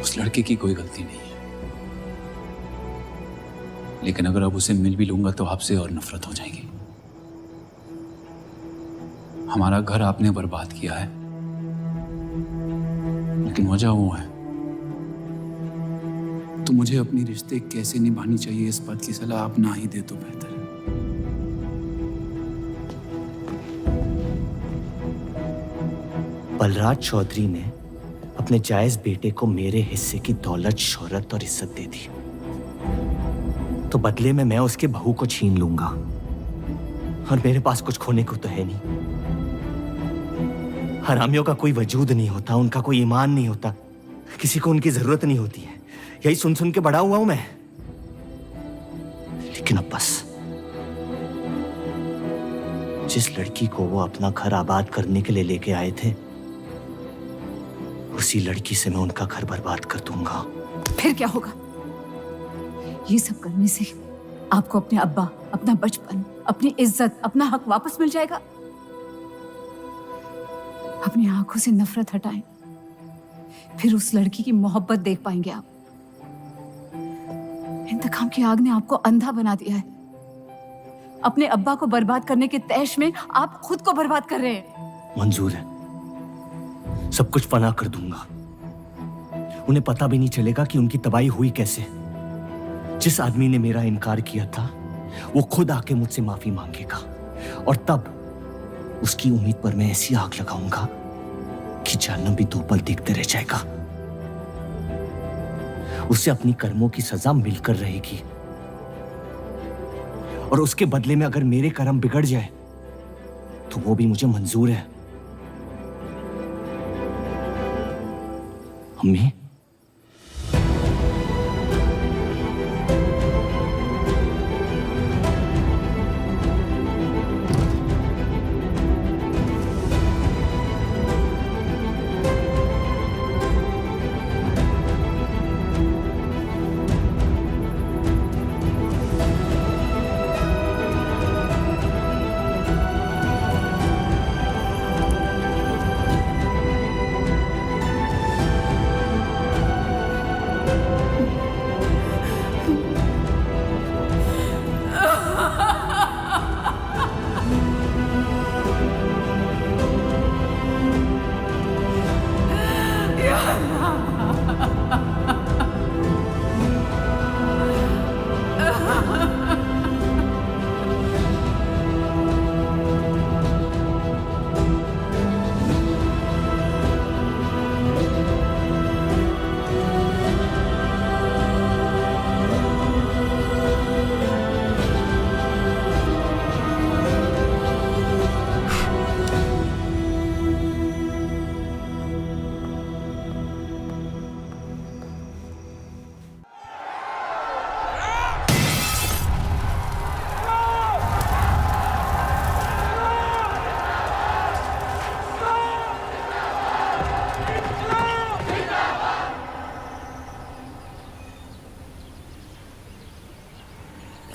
उस लड़के की कोई गलती नहीं है, लेकिन अगर अब उसे मिल भी लूंगा तो आपसे और नफरत हो जाएगी। हमारा घर आपने बर्बाद किया है, लेकिन वजह वो है। तो मुझे अपनी रिश्ते कैसे निभानी चाहिए इस बात की सलाह आप ना ही दे तो बेहतर है। बलराज चौधरी ने अपने जायज बेटे को मेरे हिस्से की दौलत, शोहरत और इज्जत दे दी, तो बदले में मैं उसके बहू को छीन लूंगा, और मेरे पास कुछ खोने को तो है नहीं। हरामियों का कोई वजूद नहीं होता, उनका कोई ईमान नहीं होता, किसी को उनकी जरूरत नहीं होती है। यही सुन सुन के बड़ा हुआ हूं मैं। लेकिन अब बस, जिस लड़की को वो अपना घर आबाद करने के लिए लेके आए थे, उसी लड़की से मैं उनका घर बर्बाद कर दूंगा। फिर क्या होगा? ये सब करने से आपको अपने अब्बा, अपना बचपन, अपनी इज्जत, अपना हक वापस मिल जाएगा। अपनी आंखों से नफरत हटाएं, फिर उस लड़की की मोहब्बत देख पाएंगे आप। इंतकाम की आग ने आपको अंधा बना दिया है। अपने अब्बा को बर्बाद करने के तैश में आप खुद को बर्बाद कर रहे हैं। मंजूर है, सब कुछ फना कर दूंगा। उन्हें पता भी नहीं चलेगा कि उनकी तबाही हुई कैसे। जिस आदमी ने मेरा इनकार किया था, वो खुद आके मुझसे माफी मांगेगा, और तब उसकी उम्मीद पर मैं ऐसी आग लगाऊंगा कि जानना भी 2 पल देखते रह जाएगा। उसे अपनी कर्मों की सजा मिलकर रहेगी, और उसके बदले में अगर मेरे कर्म बिगड़ जाए तो वो भी मुझे मंजूर है। अम्मी,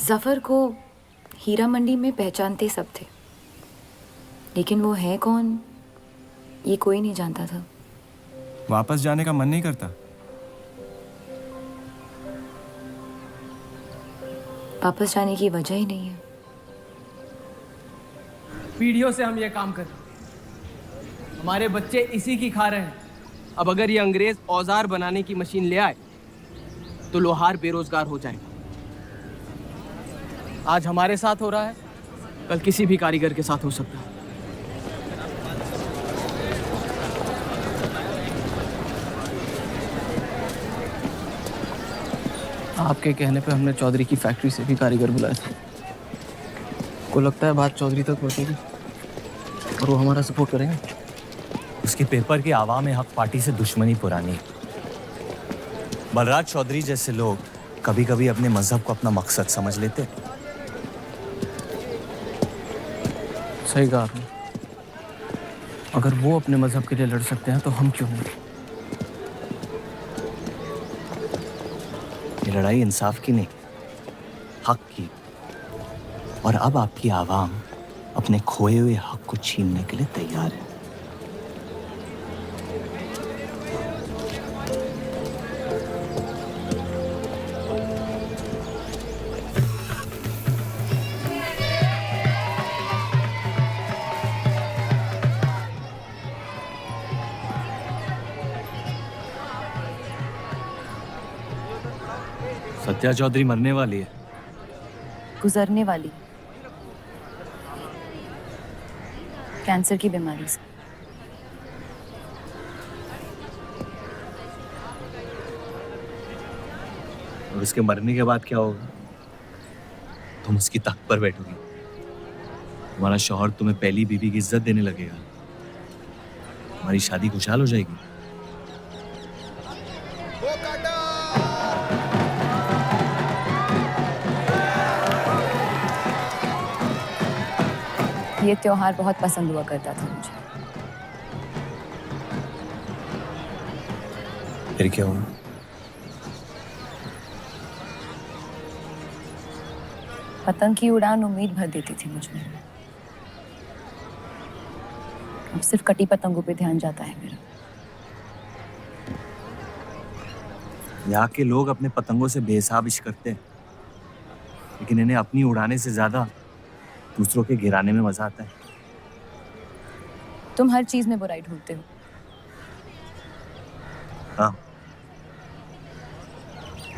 जफर को हीरा मंडी में पहचानते सब थे, लेकिन वो है कौन ये कोई नहीं जानता था। वापस जाने का मन नहीं करता? वापस जाने की वजह ही नहीं है। पीढ़ियों से हम ये काम कर रहे हैं, हमारे बच्चे इसी की खा रहे हैं। अब अगर ये अंग्रेज औजार बनाने की मशीन ले आए तो लोहार बेरोजगार हो जाएगा। आज हमारे साथ हो रहा है, कल किसी भी कारीगर के साथ हो सकता है। आपके कहने पे हमने चौधरी की फैक्ट्री से भी कारीगर बुलाए थे। को लगता है बात चौधरी तक पहुंचेगी और वो हमारा सपोर्ट करेंगे। उसके पेपर के आवाम हक पार्टी से दुश्मनी पुरानी है। बलराज चौधरी जैसे लोग कभी कभी अपने मजहब को अपना मकसद समझ लेते। सही कहा आपने। अगर वो अपने मजहब के लिए लड़ सकते हैं तो हम क्यों नहीं? ये लड़ाई इंसाफ की नहीं, हक की। और अब आपकी आवाम अपने खोए हुए हक को छीनने के लिए तैयार है। सत्या चौधरी मरने वाली है। गुजरने वाली, कैंसर की बीमारी से। और उसके मरने के बाद क्या होगा? तुम उसकी तख्त पर बैठोगी, तुम्हारा शौहर तुम्हें पहली बीवी की इज्जत देने लगेगा, तुम्हारी शादी खुशहाल हो जाएगी। ये त्योहार बहुत पसंद हुआ करता था मुझे। फिर क्या हुआ? पतंग की उड़ान उम्मीद भर देती थी मुझ में। अब सिर्फ कटी पतंगों पे ध्यान जाता है मेरा। यहाँ के लोग अपने पतंगों से बेहिसाब इश्क करते हैं, लेकिन इन्हें अपनी उड़ाने से ज्यादा दूसरों के गिराने में मजा आता है। तुम हर चीज में बुराई ढूंढते हो। हाँ,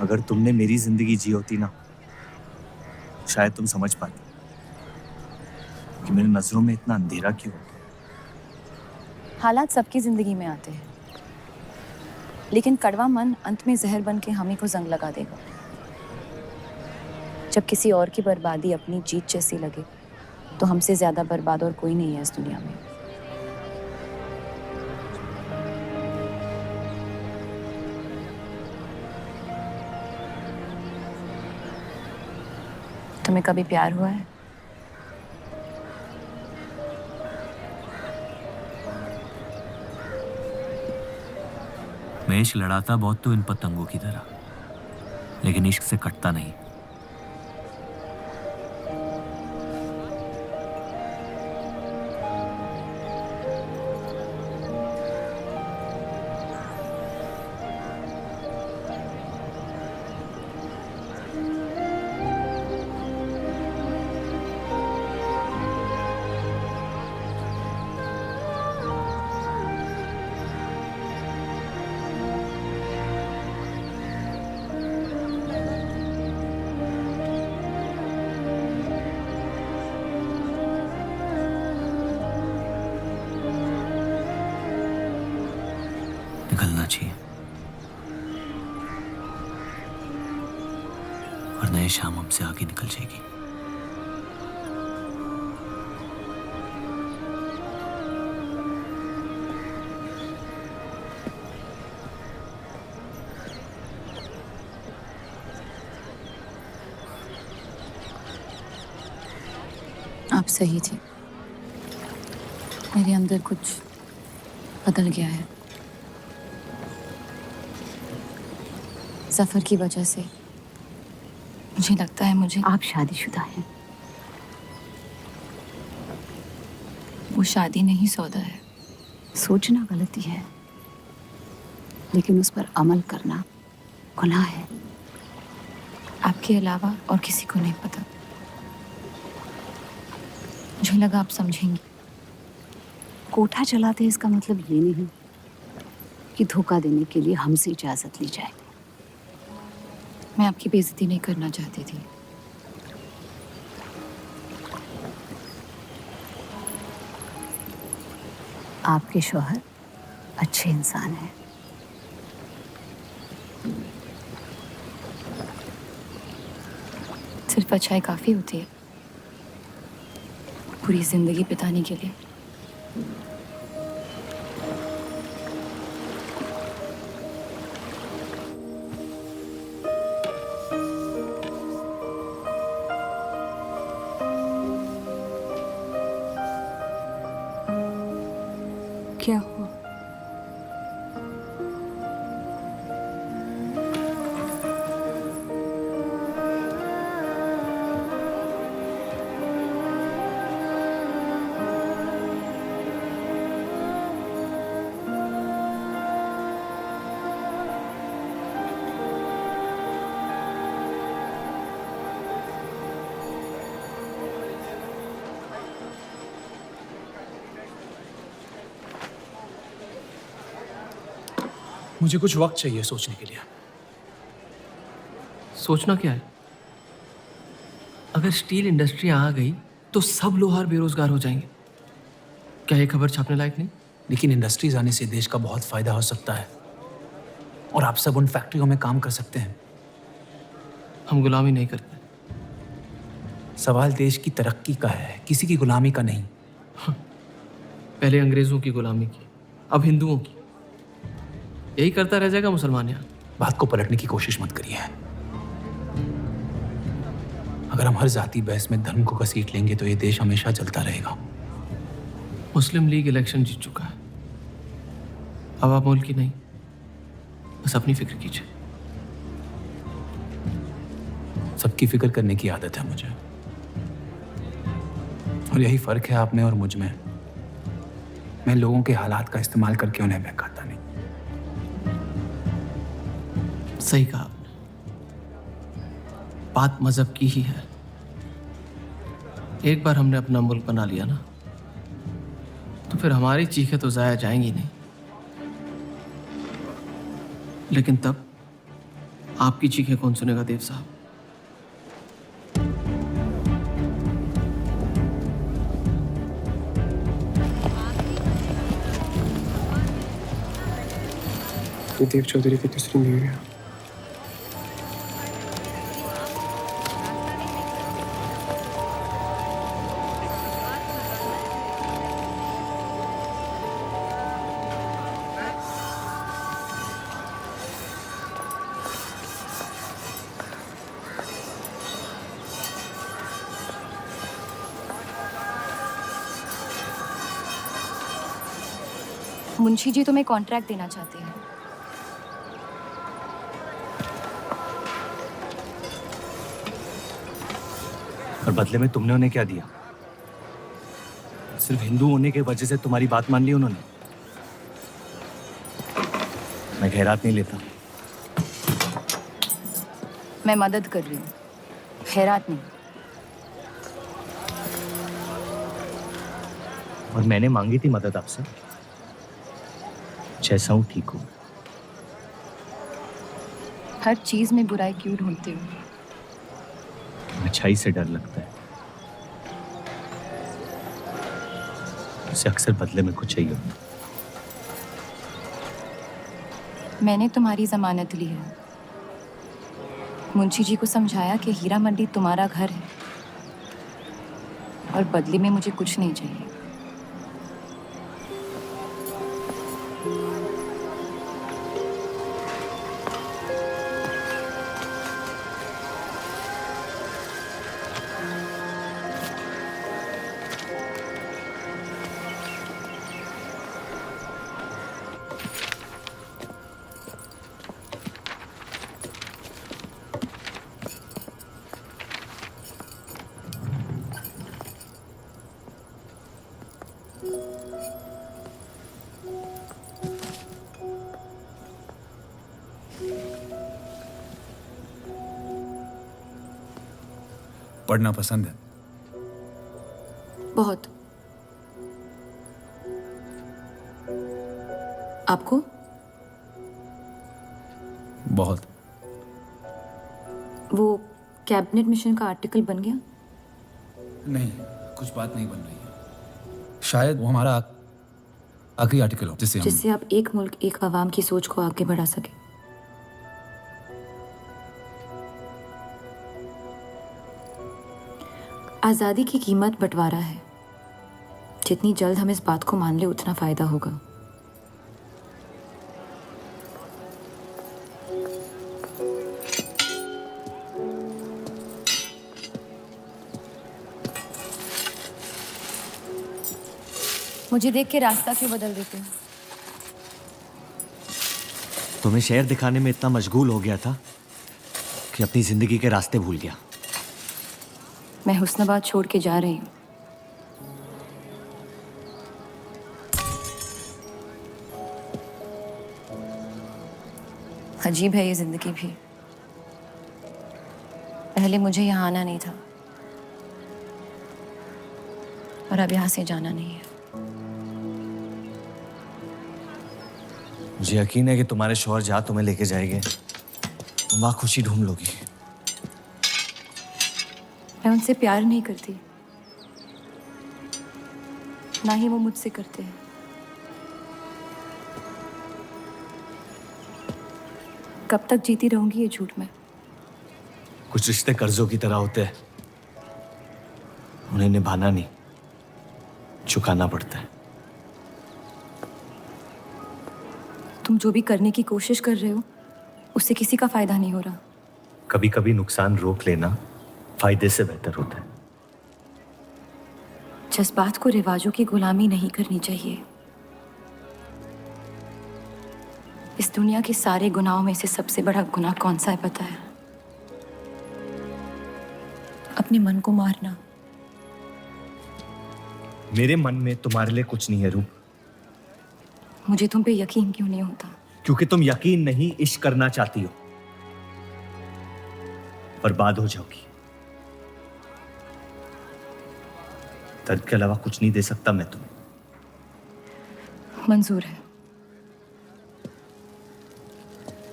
अगर तुमने मेरी जिंदगी जी होती ना, शायद तुम समझ पाती कि मेरी नजरों में इतना अंधेरा क्यों होता। हालात सबकी जिंदगी में आते हैं, लेकिन कड़वा मन अंत में जहर बन के हम ही को जंग लगा देगा। जब किसी और की बर्बादी अपनी जीत जैसी लगे तो हमसे ज्यादा बर्बाद और कोई नहीं है इस दुनिया में। तुम्हें कभी प्यार हुआ है? मैं इश्क लड़ाता बहुत तो इन पतंगों की तरह, लेकिन इश्क से कटता नहीं। निकलना चाहिए, वरना ये शाम हमसे आगे निकल जाएगी। आप सही थे, मेरे अंदर कुछ बदल गया है। सफर की वजह से मुझे लगता है मुझे आप शादीशुदा हैं। वो शादी नहीं सौदा है। सोचना गलती है, लेकिन उस पर अमल करना गुनाह है। आपके अलावा और किसी को नहीं पता। मुझे लगा आप समझेंगी। कोठा चलाते हैं इसका मतलब ये नहीं कि धोखा देने के लिए हमसे इजाजत ली जाए। मैं आपकी बेइज्जती नहीं करना चाहती थी। आपके शौहर अच्छे इंसान हैं। सिर्फ अच्छाई काफी होती है पूरी जिंदगी बिताने के लिए। क्या हुआ? मुझे कुछ वक्त चाहिए सोचने के लिए। सोचना क्या है? अगर स्टील इंडस्ट्री आ गई तो सब लोहार बेरोजगार हो जाएंगे। क्या ये खबर छापने लायक नहीं? लेकिन इंडस्ट्रीज आने से देश का बहुत फायदा हो सकता है और आप सब उन फैक्ट्रियों में काम कर सकते हैं। हम गुलामी नहीं करते। सवाल देश की तरक्की का है, किसी की गुलामी का नहीं। पहले अंग्रेजों की गुलामी की, अब हिंदुओं की। यही करता रह जाएगा मुसलमान यहाँ। बात को पलटने की कोशिश मत करिए। अगर हम हर जाति बहस में धर्म को घसीट लेंगे तो ये देश हमेशा चलता रहेगा। मुस्लिम लीग इलेक्शन जीत चुका है। अब आप मुल्क की नहीं, बस अपनी फिक्र कीजिए। सबकी फिक्र करने की आदत है मुझे, और यही फर्क है आप में और मुझ में। मैं लोगों के हालात का इस्तेमाल करके उन्हें बहकाता नहीं। सही कहा आपने। बात मजहब की ही है। एक बार हमने अपना मुल्क बना लिया ना, तो फिर हमारी चीखें तो जाया जाएंगी नहीं। लेकिन तब आपकी चीखें कौन सुनेगा देव साहब? ये देव चौधरी की दूसरी बीवी है। मुंशी जी तुम्हें कॉन्ट्रैक्ट देना चाहते हैं। और बदले में तुमने उन्हें क्या दिया? सिर्फ हिंदू होने की वजह से तुम्हारी बात मान ली उन्होंने? मैं खैरात नहीं लेता। मैं मदद कर रही हूँ, खैरात नहीं। और मैंने मांगी थी मदद आपसे। जैसा हूं ठीक हूं। हर चीज में बुराई क्यों ढूंढते हो? अच्छाई से डर लगता है। उसे अक्सर बदले में कुछ चाहिए होता। मैंने तुम्हारी जमानत ली है। मुंशी जी को समझाया कि हीरा मंडी तुम्हारा घर है और बदले में मुझे कुछ नहीं चाहिए। पढ़ना पसंद है? बहुत। आपको? बहुत। वो कैबिनेट मिशन का आर्टिकल बन गया? नहीं, कुछ बात नहीं बन रही है। शायद वो हमारा आखिरी आर्टिकल हो जिससे आप एक मुल्क एक अवाम की सोच को आगे बढ़ा सके। आज़ादी की कीमत बंटवारा है। जितनी जल्द हम इस बात को मान ले उतना फायदा होगा। मुझे देख के रास्ता क्यों बदल देते हो? तुम्हें शहर दिखाने में इतना मशगूल हो गया था कि अपनी जिंदगी के रास्ते भूल गया। मैं हुस्नाबाद छोड़ के जा रही हूँ। अजीब है ये जिंदगी भी। पहले मुझे यहाँ आना नहीं था और अब यहाँ से जाना नहीं है। मुझे यकीन है कि तुम्हारे शौहर जहाँ तुम्हें लेके जाएंगे तुम वहाँ खुशी ढूंढ लोगी। मैं उनसे प्यार नहीं करती, ना ही वो मुझसे करते हैं। कब तक जीती रहूंगी ये झूठ में? कुछ रिश्ते कर्जों की तरह होते हैं, उन्हें निभाना नहीं, चुकाना पड़ता है। तुम जो भी करने की कोशिश कर रहे हो उससे किसी का फायदा नहीं हो रहा। कभी कभी नुकसान रोक लेना फायदे से बेहतर होता है। जज्बात को रिवाजों की गुलामी नहीं करनी चाहिए। इस दुनिया के सारे गुनाहों में से सबसे बड़ा गुनाह कौन सा है पता है? अपने मन को मारना। मेरे मन में तुम्हारे लिए कुछ नहीं है रूप। मुझे तुम पे यकीन क्यों नहीं होता? क्योंकि तुम यकीन नहीं इश्क करना चाहती हो। बर्बाद हो जाओगी। दर्द के अलावा कुछ नहीं दे सकता मैं तुम्हें। मंजूर है।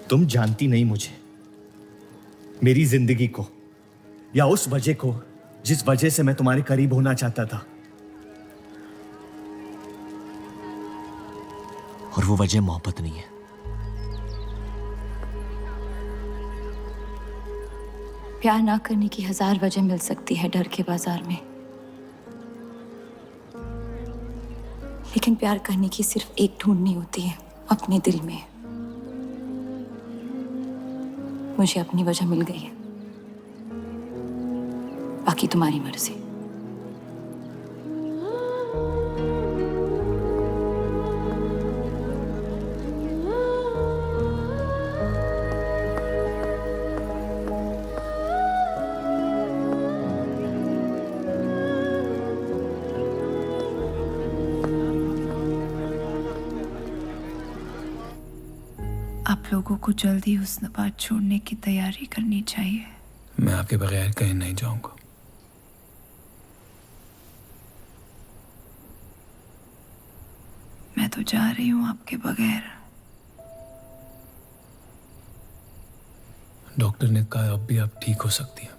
तुम जानती नहीं मुझे, मेरी जिंदगी को, या उस वजह को जिस वजह से मैं तुम्हारे करीब होना चाहता था। और वो वजह मोहब्बत नहीं है। प्यार ना करने की 1000 वजह मिल सकती है डर के बाजार में, लेकिन प्यार करने की सिर्फ एक ढूंढनी होती है, अपने दिल में। मुझे अपनी वजह मिल गई है, बाकी तुम्हारी मर्जी। आप लोगों को जल्दी हुस्नाबाद छोड़ने की तैयारी करनी चाहिए। मैं आपके बगैर कहीं नहीं जाऊंगा। मैं तो जा रही हूँ आपके बगैर। डॉक्टर ने कहा अब भी आप ठीक हो सकती हैं।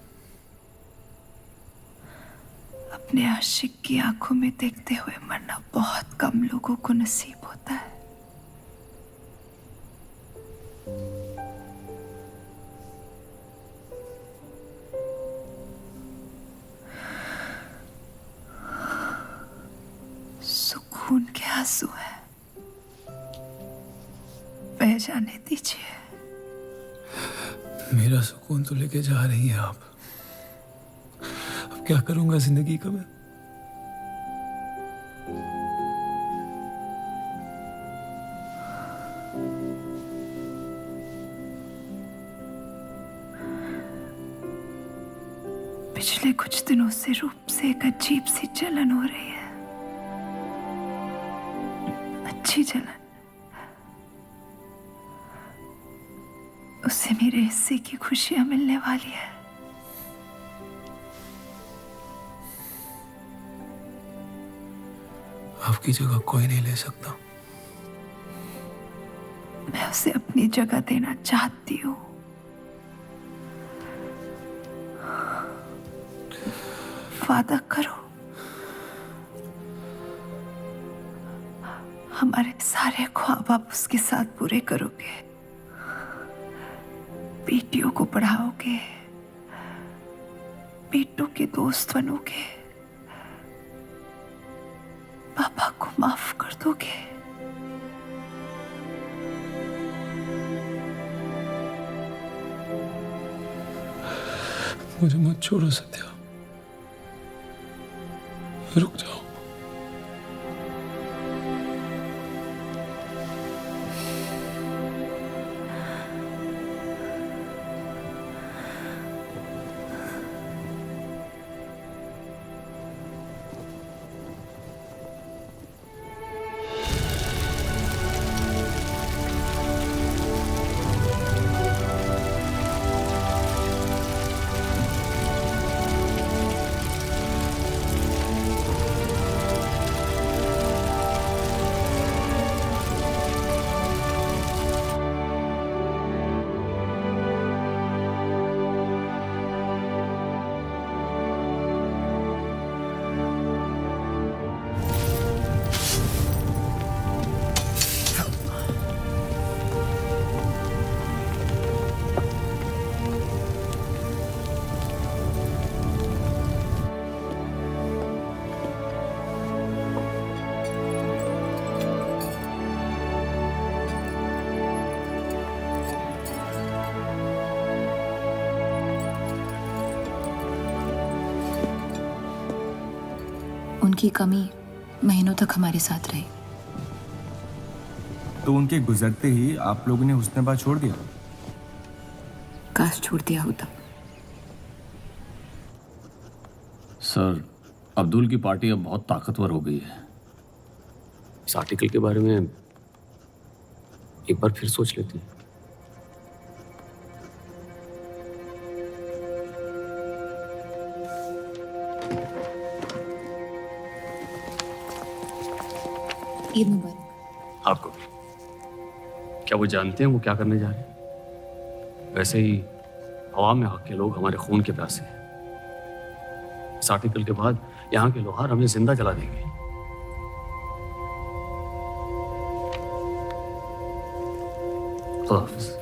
अपने आशिक की आंखों में देखते हुए मरना बहुत कम लोगों को नसीब होता है। सुकून के आंसू है, बह जाने दीजिए। मेरा सुकून तो लेके जा रही हैं आप। अब क्या करूंगा जिंदगी का मैं? पिछले कुछ दिनों से रूप से एक अजीब सी जलन हो रही है, अच्छी जलन। उससे मेरे हिस्से की खुशियां मिलने वाली है। आपकी जगह कोई नहीं ले सकता। मैं उसे अपनी जगह देना चाहती हूँ। वादा करो, हमारे सारे ख्वाब आप उसके साथ पूरे करोगे, बेटियों को पढ़ाओगे, बेटों के दोस्त बनोगे, पापा को माफ कर दोगे। मुझे मत छोड़ो सत्या, रुक जाओ। उनकी कमी महीनों तक हमारे साथ रही। तो उनके गुजरते ही आप लोगों ने हुस्नाबाद छोड़ दिया? काश छोड़ दिया होता। सर, अब्दुल की पार्टी अब बहुत ताकतवर हो गई है। इस आर्टिकल के बारे में एक बार फिर सोच लेती हैं। ईद मुबारक। आपको भी। क्या वो जानते हैं वो क्या करने जा रहे हैं? वैसे ही अवाम में हक के लोग हमारे खून के प्यासे हैं। इस आर्टिकल के बाद यहाँ के लोहार हमें जिंदा जला देंगे। खुदा हाफिज।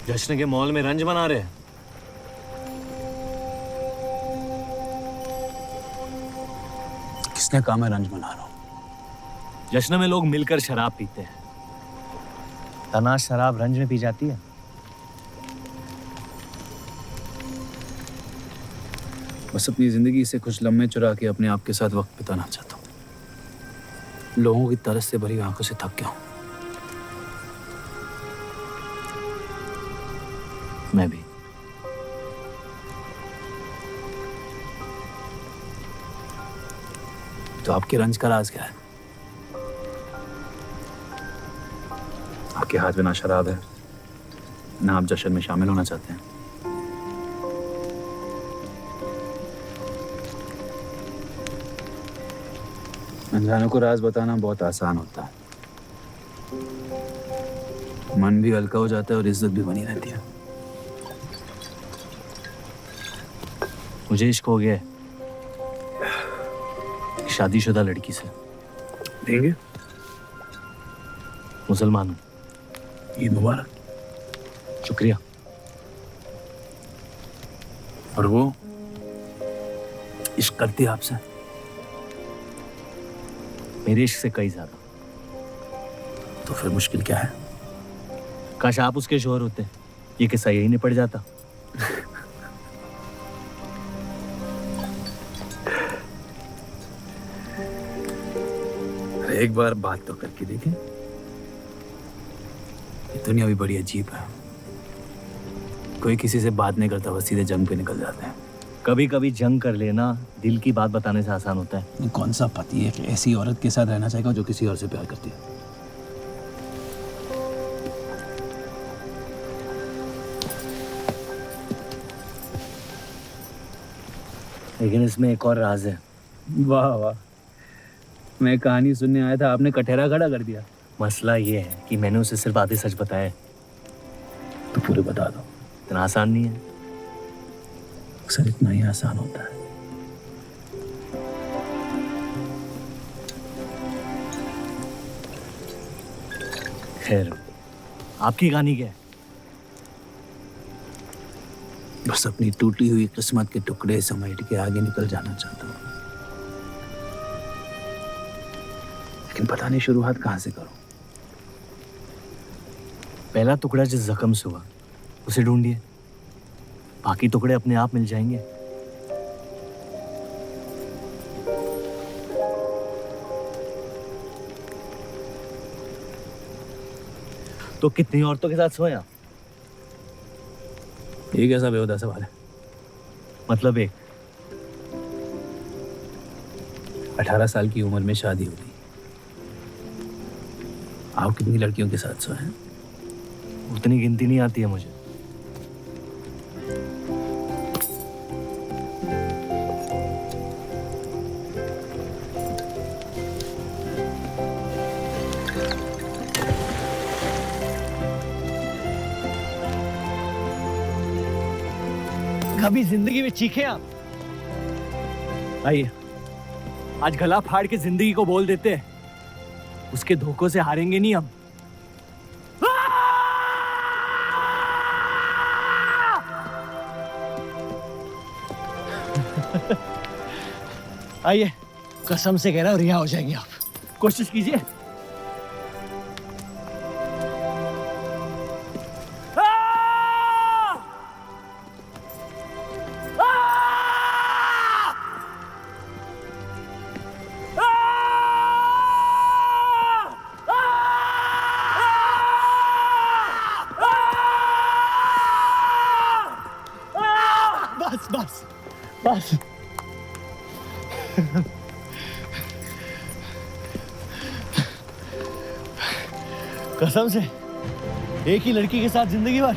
जश्न के मॉल में रंज बना रहे हैं। किसने कहा मैं रंज बना रहा हूं? जश्न में लोग मिलकर शराब पीते हैं। तनाश शराब रंज में पी जाती है। बस अपनी जिंदगी से कुछ लम्हे चुरा के अपने आप के साथ वक्त बिताना चाहता हूँ। लोगों की तरस से भरी आंखों से थक गया हूँ। मैं भी। तो आपके रंज का राज क्या है? आपके हाथ में ना शराब है, ना आप जश्न में शामिल होना चाहते हैं। अनजानों को राज बताना बहुत आसान होता है। मन भी हल्का हो जाता है और इज्जत भी बनी रहती है। मुझे इश्क हो गया है शादीशुदा लड़की से। देंगे? मुसलमान हूं। ईद मुबारक। शुक्रिया। और वो इश्क करती है आपसे? मेरे इश्क से कई ज्यादा। तो फिर मुश्किल क्या है? काश आप उसके शोहर होते, ये किस्सा यही नहीं पड़ जाता। एक बार बात तो करके देखें। ये दुनिया भी बड़ी अजीब है। कोई किसी से बात नहीं करता, बस सीधे जंग पे निकल जाते हैं। कभी कभी जंग कर लेना दिल की बात बताने से आसान होता है। कौन सा पति है कि ऐसी औरत के साथ रहना चाहेगा जो किसी और से प्यार करती है? लेकिन इसमें एक और राज है। वाह वाह, मैं कहानी सुनने आया था, आपने कटहरा खड़ा कर दिया। मसला ये है कि मैंने उसे सिर्फ आधे सच बताए। तो पूरे बता दो। इतना आसान नहीं है। अक्सर इतना ही आसान होता है। खैर, आपकी कहानी क्या है? बस अपनी टूटी हुई किस्मत के टुकड़े समेट के आगे निकल जाना चाहता हूँ, लेकिन पता नहीं शुरुआत कहाँ से करूं। पहला टुकड़ा जिस जख्म से हुआ उसे ढूंढिए, बाकी टुकड़े अपने आप मिल जाएंगे। तो कितनी औरतों के साथ सोए आप? ये कैसा बेहुदा सवाल है? मतलब एक। 18 साल की उम्र में शादी हो गई। आप कितनी लड़कियों के साथ सोए हैं? उतनी गिनती नहीं आती है मुझे। कभी जिंदगी में चीखे आप? आइए, आज गला फाड़ के जिंदगी को बोल देते हैं, उसके धोखों से हारेंगे नहीं हम। आइए, कसम से कह रहा हूं रिहा हो जाएंगे आप। कोशिश कीजिए। बस बस बस। कसम से एक ही लड़की के साथ जिंदगी भर।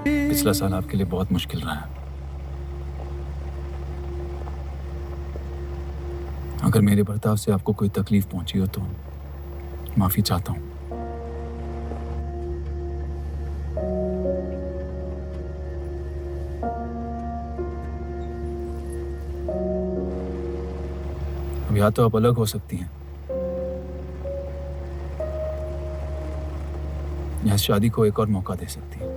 पिछला साल आपके लिए बहुत मुश्किल रहा है। अगर मेरे बर्ताव से आपको कोई तकलीफ पहुंची हो तो माफी चाहता हूं। या तो आप अलग हो सकती हैं या इस शादी को एक और मौका दे सकती हैं।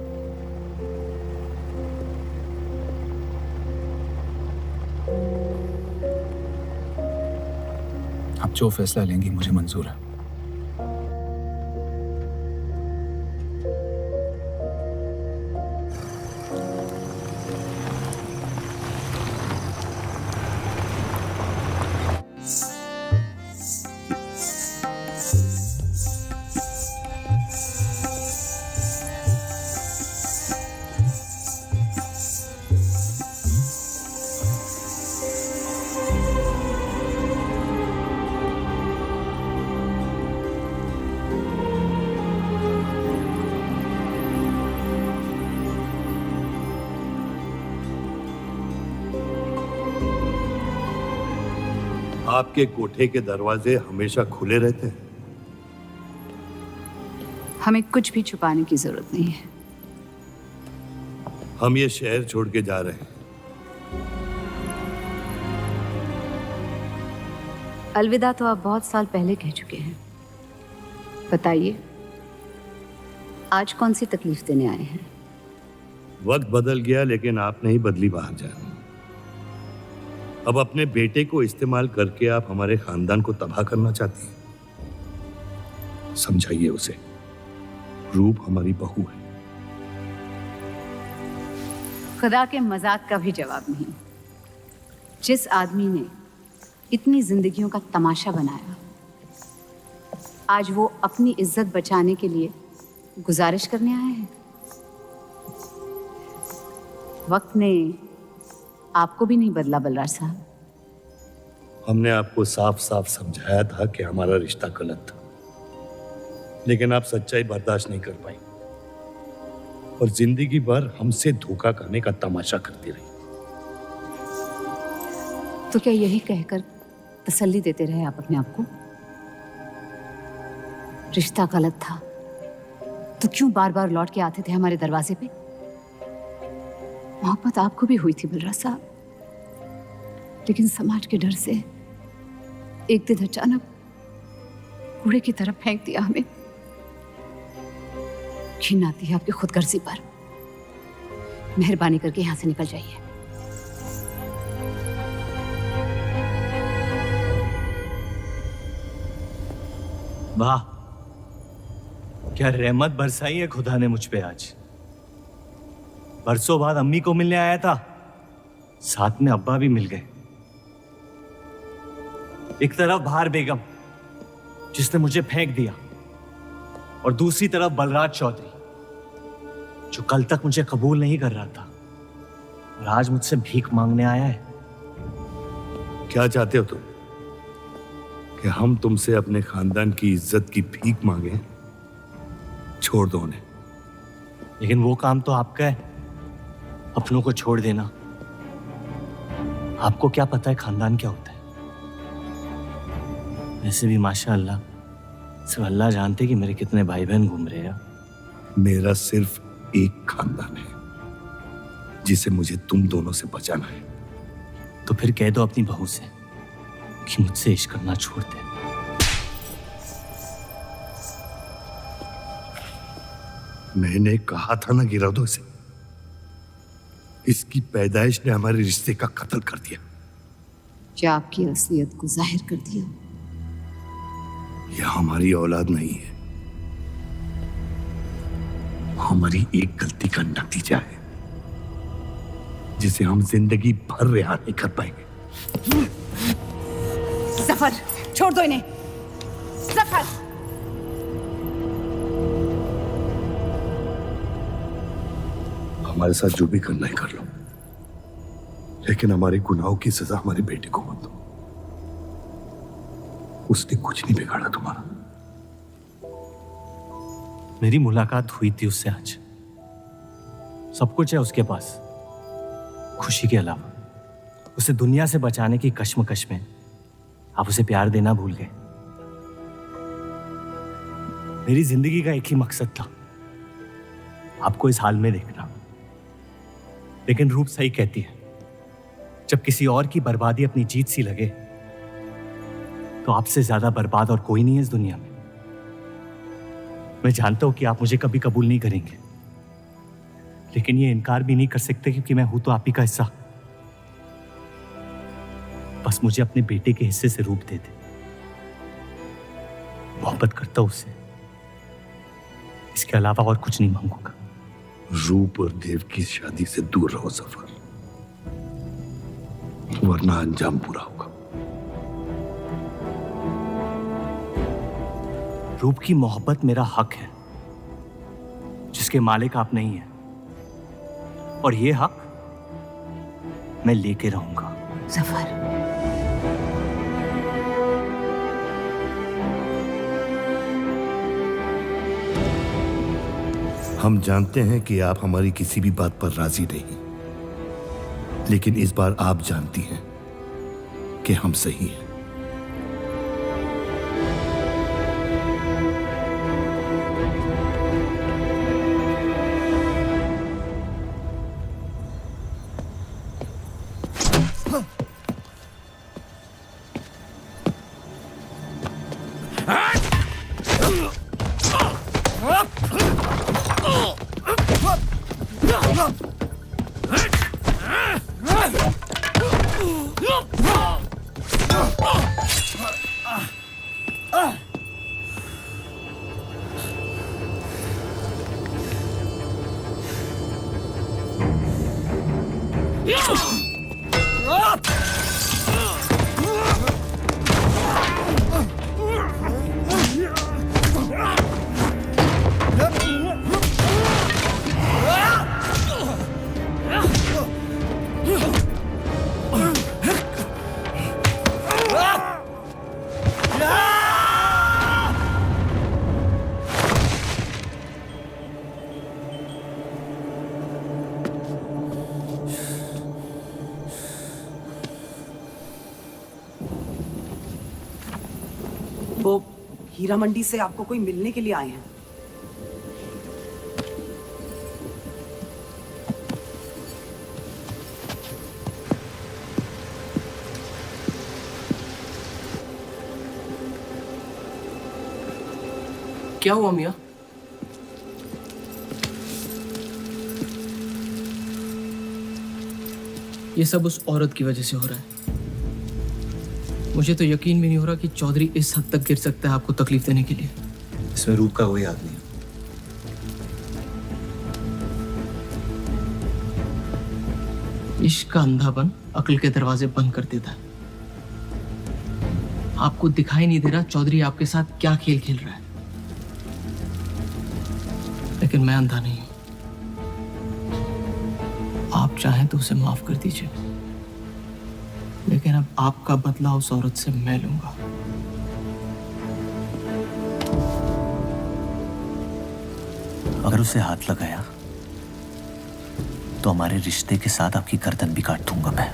आप जो फैसला लेंगी मुझे मंजूर है। आपके कोठे के दरवाजे हमेशा खुले रहते हैं? हमें कुछ भी छुपाने की जरूरत नहीं है। हम ये शहर छोड़ के जा रहे हैं। अलविदा तो आप बहुत साल पहले कह चुके हैं। बताइए, आज कौन सी तकलीफ देने आए हैं? वक्त बदल गया लेकिन आप नहीं बदली बाहर जान। अब अपने बेटे को इस्तेमाल करके आप हमारे खानदान को तबाह करना चाहती हैं। समझाइए उसे, रूप हमारी बहू है। खुदा के मजाक का भी जवाब नहीं। जिस आदमी ने इतनी जिंदगियों का तमाशा बनाया, आज वो अपनी इज्जत बचाने के लिए गुजारिश करने आए हैं। वक्त ने आपको भी नहीं बदला बलराज साहब। हमने आपको साफ साफ समझाया था कि हमारा रिश्ता गलत था, लेकिन आप सच्चाई बर्दाश्त नहीं कर पाई और जिंदगी भर हमसे धोखा करने का तमाशा करती रही। तो क्या यही कहकर तसल्ली देते रहे आप अपने आप को? रिश्ता गलत था तो क्यों बार बार लौट के आते थे हमारे दरवाजे पे? मोहब्बत आपको भी हुई थी बलराज साहब, लेकिन समाज के डर से एक दिन अचानक कूड़े की तरफ फेंक दिया हमें। घिन आती है आपकी खुदगर्जी पर। मेहरबानी करके यहां से निकल जाइए। वाह, क्या रहमत बरसाई है खुदा ने मुझ पे आज। बरसों बाद अम्मी को मिलने आया था, साथ में अब्बा भी मिल गए। एक तरफ बहार बेगम जिसने मुझे फेंक दिया और दूसरी तरफ बलराज चौधरी जो कल तक मुझे कबूल नहीं कर रहा था और आज मुझसे भीख मांगने आया है। क्या चाहते हो तुम? कि हम तुमसे अपने खानदान की इज्जत की भीख मांगे? छोड़ दो उन्हें। लेकिन वो काम तो आपका है, अपनों को छोड़ देना। आपको क्या पता है खानदान क्या होता है? वैसे भी माशाअल्लाह सिर्फ अल्लाह जानते कि मेरे कितने भाई बहन घूम रहे हैं। मेरा सिर्फ एक खानदान है जिसे मुझे तुम दोनों से बचाना है। तो फिर कह दो अपनी बहू से कि मुझसे इश्क करना छोड़ दे। मैंने कहा था ना गिरा दो इसे। इसकी पैदाइश ने हमारे रिश्ते का कत्ल कर दिया। क्या आपकी असलियत को जाहिर कर दिया? यह हमारी औलाद नहीं है, हमारी एक गलती का नतीजा है जिसे हम जिंदगी भर रिहा नहीं कर पाएंगे। जफर, छोड़ दो इन्हें। जफर, हमारे साथ जो भी करना है कर लो, लेकिन हमारे गुनाहों की सजा हमारे बेटे को मत दो। उसने कुछ नहीं बिगाड़ा तुम्हारा। मेरी मुलाकात हुई थी उससे आज। सब कुछ है उसके पास, खुशी के अलावा। उसे दुनिया से बचाने की कश्मकश में आप उसे प्यार देना भूल गए। मेरी जिंदगी का एक ही मकसद था, आपको इस हाल में देखना। लेकिन रूप सही कहती है, जब किसी और की बर्बादी अपनी जीत सी लगे तो आपसे ज्यादा बर्बाद और कोई नहीं है इस दुनिया में। मैं जानता हूं कि आप मुझे कभी कबूल नहीं करेंगे, लेकिन ये इनकार भी नहीं कर सकते क्योंकि मैं हूं तो आप ही का हिस्सा। बस मुझे अपने बेटे के हिस्से से रूप दे दे। मोहब्बत करता हूं उससे, इसके अलावा और कुछ नहीं मांगूंगा। रूप और देव की शादी से दूर रहो जफर, वरना अंजाम बुरा होगा। रूप की मोहब्बत मेरा हक है, जिसके मालिक आप नहीं हैं, और ये हक मैं लेके रहूंगा। जफर, हम जानते हैं कि आप हमारी किसी भी बात पर राजी नहीं, लेकिन इस बार आप जानती हैं कि हम सही हैं। वो हीरा मंडी से आपको कोई मिलने के लिए आए हैं। क्या हुआ मियाँ? ये सब उस औरत की वजह से हो रहा है। मुझे तो यकीन भी नहीं हो रहा कि चौधरी इस हद तक गिर सकता है आपको तकलीफ देने के लिए। इसमें रूप का कोई हाथ नहीं है। इश्क का अंधापन अक्ल के दरवाजे बंद कर देता है। आपको दिखाई नहीं दे रहा चौधरी आपके साथ क्या खेल खेल रहा है, लेकिन मैं अंधा नहीं हूं। आप चाहें तो उसे माफ कर दीजिए, लेकिन अब आपका बदला उस औरत से मैं लूंगा। अगर उसे हाथ लगाया तो हमारे रिश्ते के साथ आपकी गर्दन भी काट दूंगा मैं।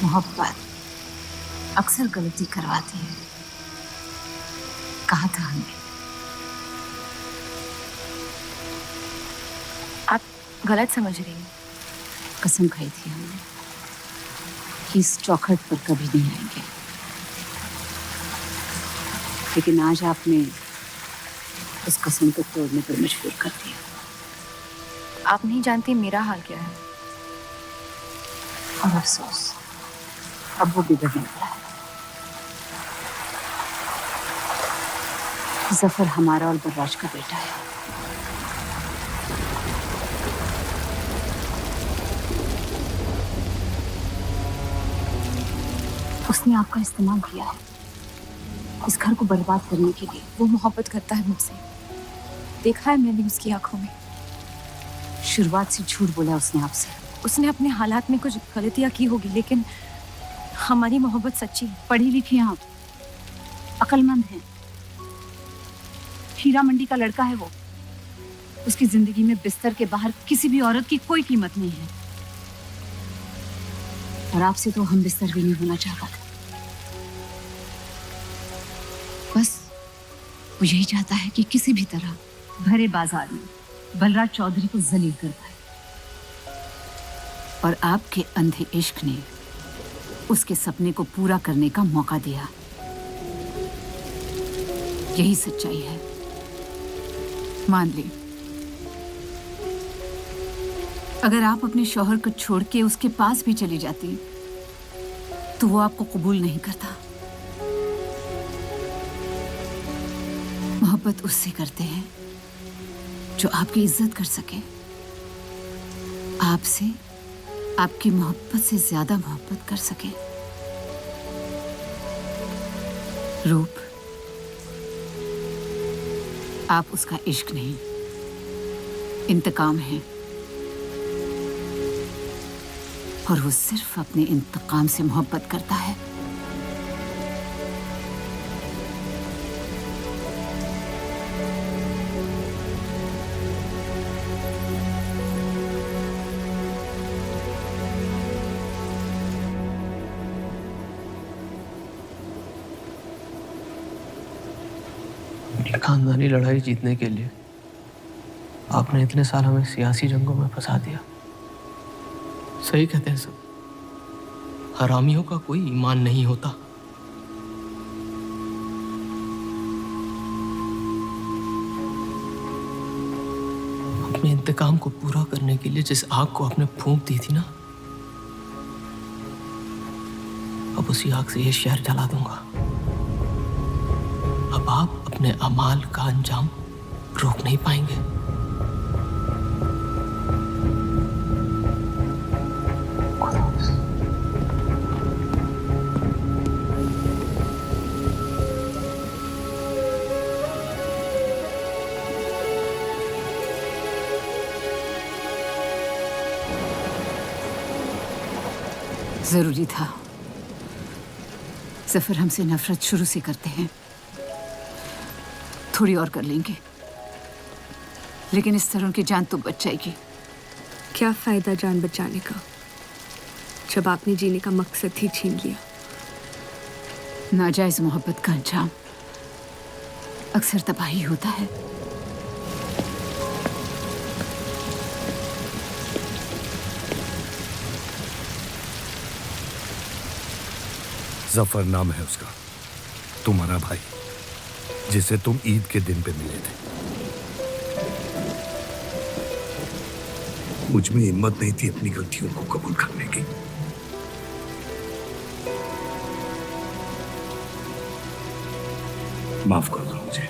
मोहब्बत अक्सर गलती करवाती है, कहा था हमने। आप गलत समझ रही हैं। कसम खाई थी हमने कि इस चौखट पर कभी नहीं आएंगे, लेकिन आज आपने उस कसम को तोड़ने पर मजबूर कर दिया। आप नहीं जानती मेरा हाल क्या है। और अफसोस अब वो बिगड़ने वाला है। जफर हमारा और बर्राज का बेटा है। उसने आपका इस्तेमाल किया है इस घर को बर्बाद करने के लिए। वो मोहब्बत करता है मुझसे, देखा है मैंने उसकी आंखों में। शुरुआत से झूठ बोला उसने आपसे। उसने अपने हालात में कुछ गलतियां की होगी, लेकिन हमारी मोहब्बत सच्ची है। पढ़ी लिखी हैं आप, अक्लमंद हैं। हीरा मंडी का लड़का है वो। उसकी जिंदगी में बिस्तर के बाहर किसी भी औरत की कोई कीमत नहीं है। और आपसे तो हम बिस्तर भी नहीं होना चाहता था। बस वो यही चाहता है कि किसी भी तरह भरे बाजार में बलराज चौधरी को जलील कर पाए, और आपके अंधे इश्क ने उसके सपने को पूरा करने का मौका दिया। यही सच्चाई है, मान ली। अगर आप अपने शौहर को छोड़ के उसके पास भी चली जाती तो वो आपको कबूल नहीं करता। मोहब्बत उससे करते हैं जो आपकी इज्जत कर सके, आपसे आपकी मोहब्बत से ज्यादा मोहब्बत कर सके। रूप, आप उसका इश्क नहीं, इंतकाम है, और वो सिर्फ अपने इंतकाम से मोहब्बत करता है। खानदानी लड़ाई जीतने के लिए आपने इतने साल हमें सियासी जंगों में फंसा दिया। सही कहते हैं सब, हरामियों का कोई ईमान नहीं होता। अपने इंतकाम को पूरा करने के लिए जिस आग को आपने फूंक दी थी ना, अब उसी आग से ये शहर जला दूंगा। अब आप अपने अमाल का अंजाम रोक नहीं पाएंगे। जरूरी था। जफर हमसे नफरत शुरू से करते हैं, थोड़ी और कर लेंगे, लेकिन इस तरह उनकी जान तो बच जाएगी। क्या फायदा जान बचाने का जब आपने जीने का मकसद ही छीन लिया। नाजायज मोहब्बत का अंजाम अक्सर तबाही होता है। जफर नाम है उसका, तुम्हारा भाई, जिसे तुम ईद के दिन पे मिले थे। मुझ में हिम्मत नहीं थी अपनी गलतियों को कबूल करने की। माफ कर दो मुझे।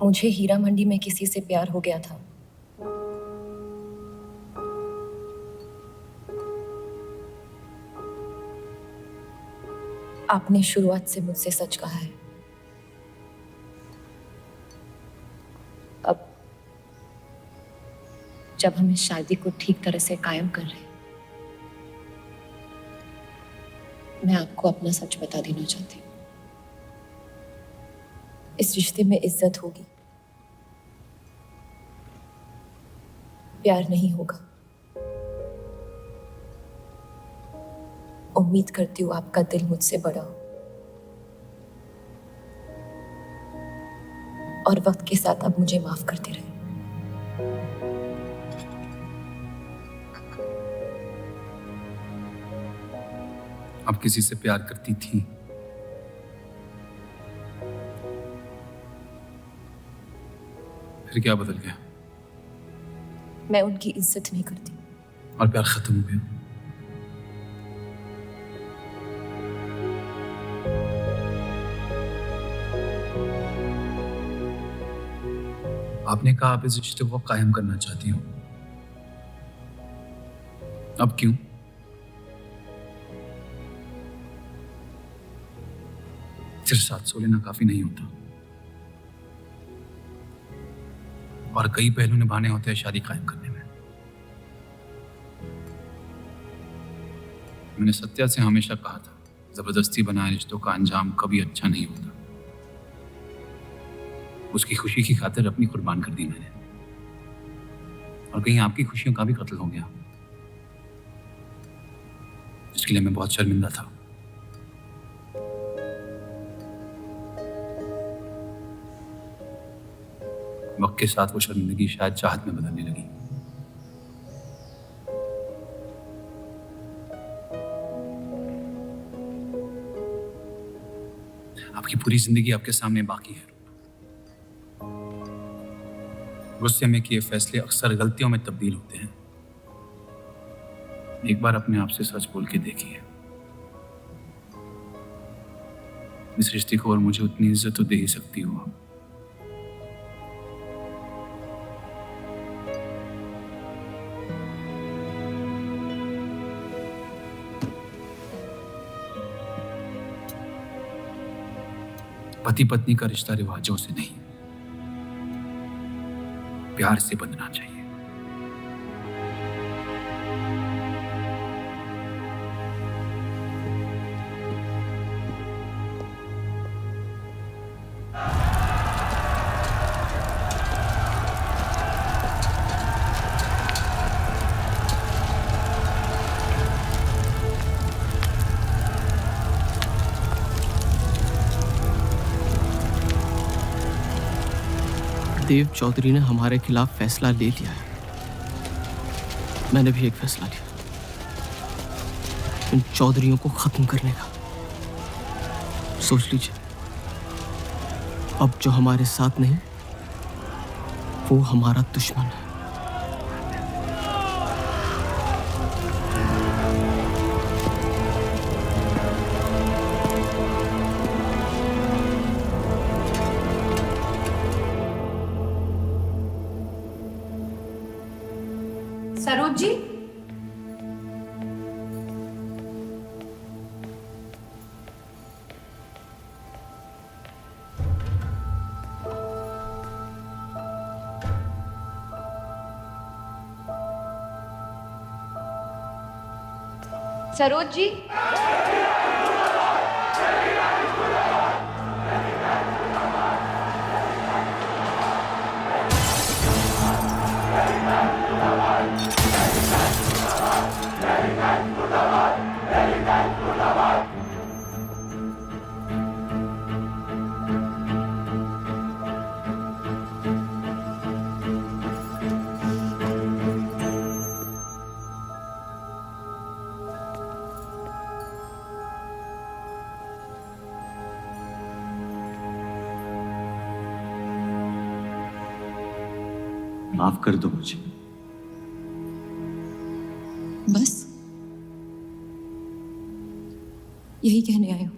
मुझे हीरा मंडी में किसी से प्यार हो गया था। आपने शुरुआत से मुझसे सच कहा है। अब जब हम इस शादी को ठीक तरह से कायम कर रहे हैं, मैं आपको अपना सच बता देना चाहती हूँ। इस रिश्ते में इज्जत होगी, प्यार नहीं होगा। उम्मीद करती हूँ आपका दिल मुझसे बड़ा हो और वक्त के साथ आप मुझे माफ करते रहे। आप किसी से प्यार करती थी? फिर क्या बदल गया? मैं उनकी इज्जत नहीं करती। और प्यार खत्म हो गया? आपने कहा आप इस रिश्ते को कायम करना चाहती हो, अब क्यों? सिर्फ 700 लेना काफी नहीं होता, और कई पहलू निभाने होते हैं शादी कायम करने में। मैंने सत्या से हमेशा कहा था, जबरदस्ती बनाए रिश्तों का अंजाम कभी अच्छा नहीं होता। उसकी खुशी की खातिर अपनी कुर्बान कर दी मैंने, और कहीं आपकी खुशियों का भी कत्ल हो गया, जिसके लिए मैं बहुत शर्मिंदा था। वक्त के साथ वो शर्मिंदगी शायद चाहत में बदलने लगी। आपकी पूरी जिंदगी आपके सामने बाकी है। गुस्से में किए फैसले अक्सर गलतियों में तब्दील होते हैं। एक बार अपने आप से सच बोल के देखिए, इस रिश्ते को और मुझे उतनी इज्जत तो दे ही सकती हो आप। पति पत्नी का रिश्ता रिवाजों से नहीं, प्यार से बंधना चाहिए। देव चौधरी ने हमारे खिलाफ फैसला ले लिया है। मैंने भी एक फैसला लिया, इन चौधरियों को खत्म करने का। सोच लीजिए, अब जो हमारे साथ नहीं, वो हमारा दुश्मन है। सरोज जी, सरोज जी, माफ कर दो मुझे। बस यही कहने आए हो?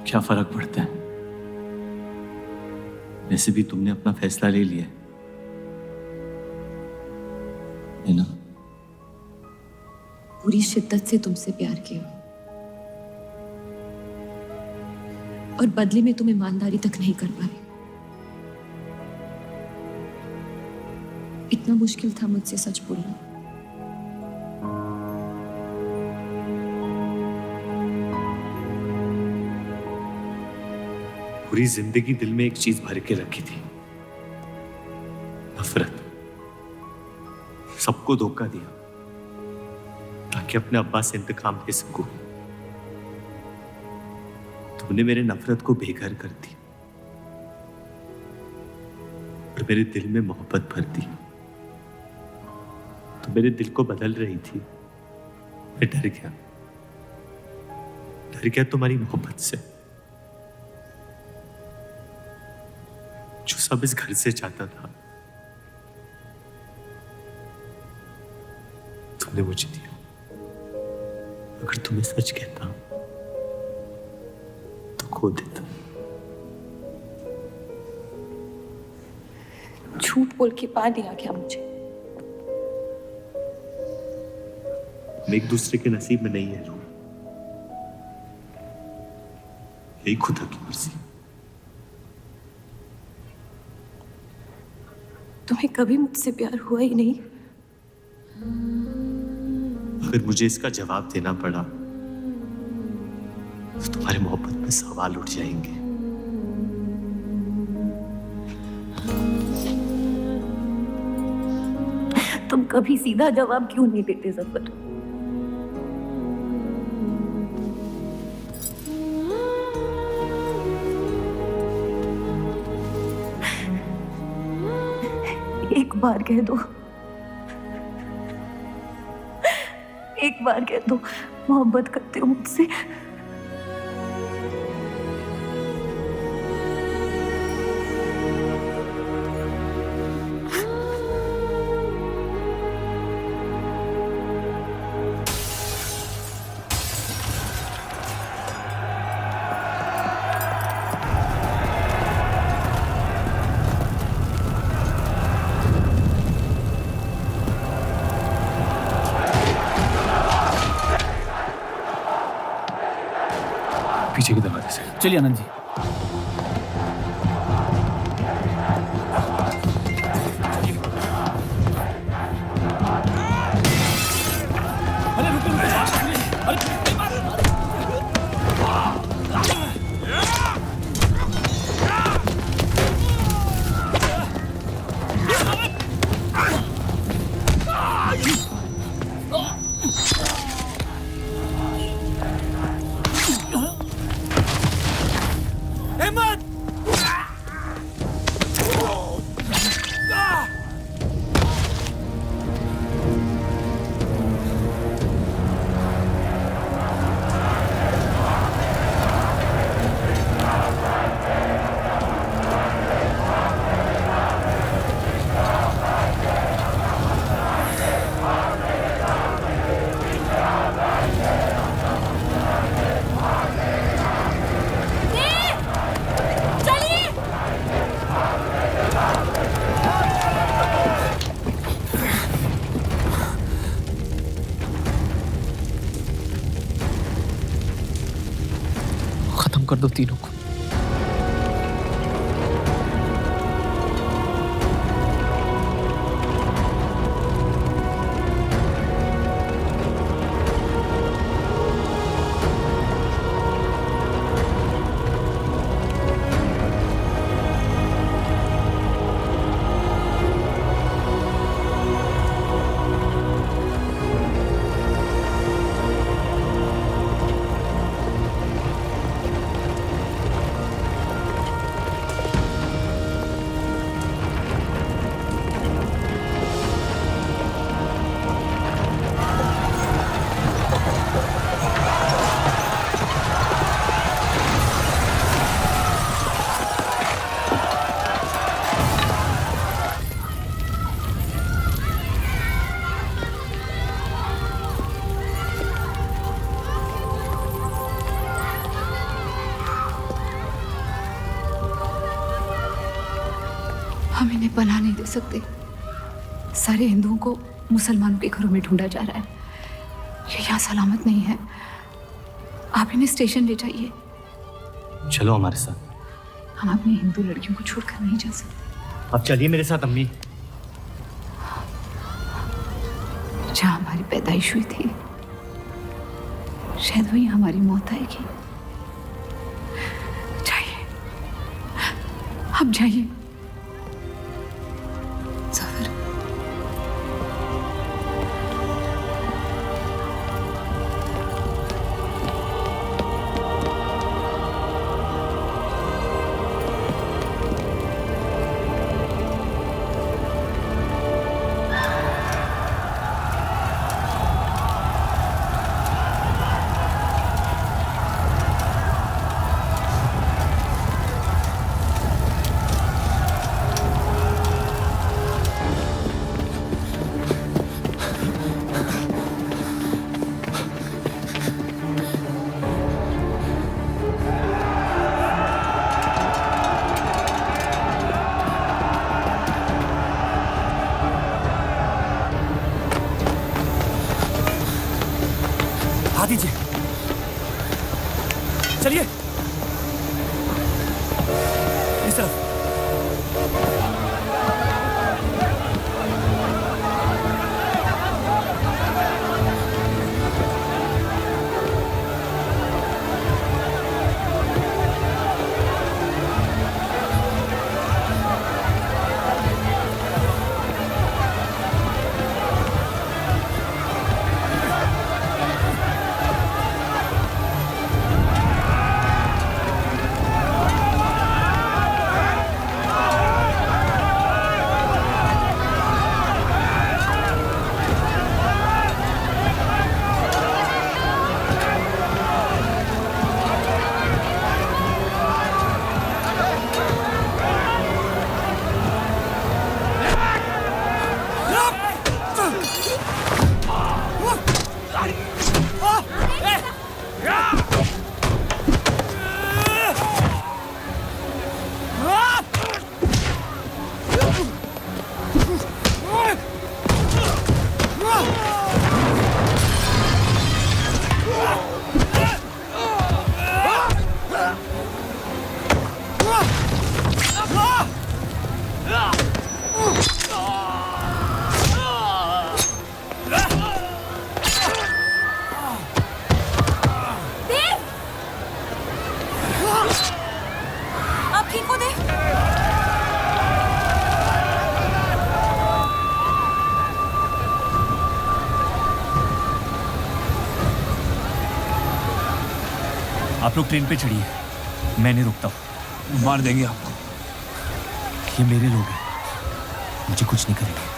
क्या फर्क पड़ता है? वैसे भी तुमने अपना फैसला ले लिया है ना? पूरी शिद्दत से तुमसे प्यार किया और बदले में तुम ईमानदारी तक नहीं कर पाए। इतना मुश्किल था मुझसे सच बोलना। पूरी जिंदगी दिल में एक चीज भर के रखी थी, नफरत। सबको धोखा दिया ताकि अपने अब्बा से इंतकाम ले सकूं। तुमने मेरे नफरत को बेघर कर दी और मेरे दिल में मोहब्बत भर दी। तो मेरे दिल को बदल रही थी। मैं डर गया तुम्हारी मोहब्बत से, जो सब इस घर से चाहता था तुमने मुझे दिया। अगर तुम्हें सच कहता तो खो देता। झूठ बोल के पा लिया क्या मुझे? हम एक दूसरे के नसीब में नहीं है रूह, यही खुदा की मर्जी। तुम्हें कभी मुझसे प्यार हुआ ही नहीं? अगर मुझे इसका जवाब देना पड़ा तो तुम्हारी मोहब्बत में सवाल उठ जाएंगे। तुम कभी सीधा जवाब क्यों नहीं देते जफर? एक बार कह दो, एक बार कह दो मोहब्बत करते हो मुझसे। पीछे की दरवाजे से। चलिए आनंद जी। खत्म कर दो तीनों को। हम इन्हें पनाह नहीं दे सकते। सारे हिंदुओं को मुसलमानों के घरों में ढूंढा जा रहा है। ये यहाँ सलामत नहीं है। आप इन्हें स्टेशन ले जाइए। चलो हमारे साथ। हम अपनी हिंदू लड़कियों को छोड़कर नहीं जा सकते। अब चलिए मेरे साथ अम्मी। जहाँ हमारी पैदाइश हुई थी शायद वही हमारी मौत आएगी। जाइए, आप जाइए। जफर, दीजिए। चलिए इस तरफ। आप लोग ट्रेन पे चढ़िए, मैं नहीं रुकता हूँ। मार देंगे आपको। ये मेरे लोग हैं, मुझे कुछ नहीं करेंगे।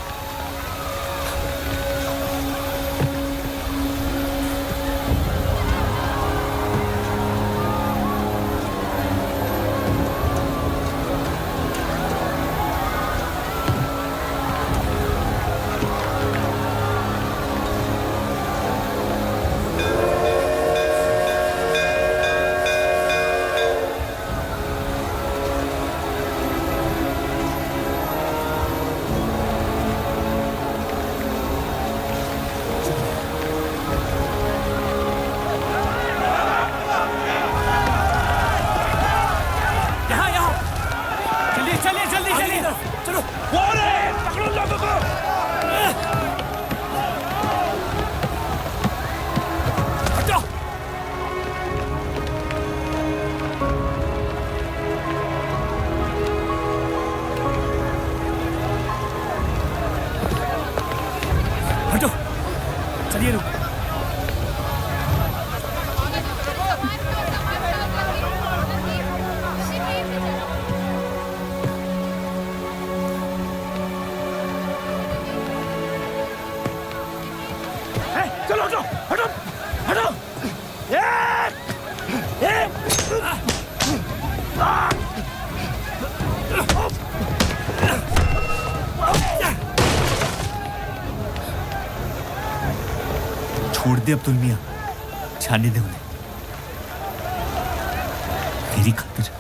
छोड़ दे अब्दुल मियां, छाने दे उन्हें मेरी खातिर।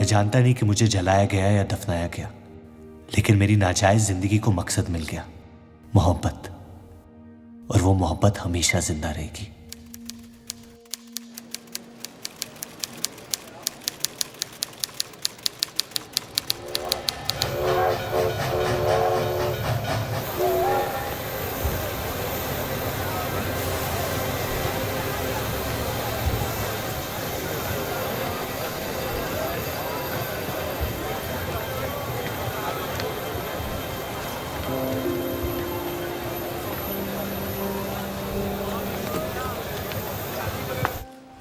मैं जानता नहीं कि मुझे जलाया गया या दफनाया गया, लेकिन मेरी नाजायज जिंदगी को मकसद मिल गया, मोहब्बत। और वो मोहब्बत हमेशा जिंदा रहेगी।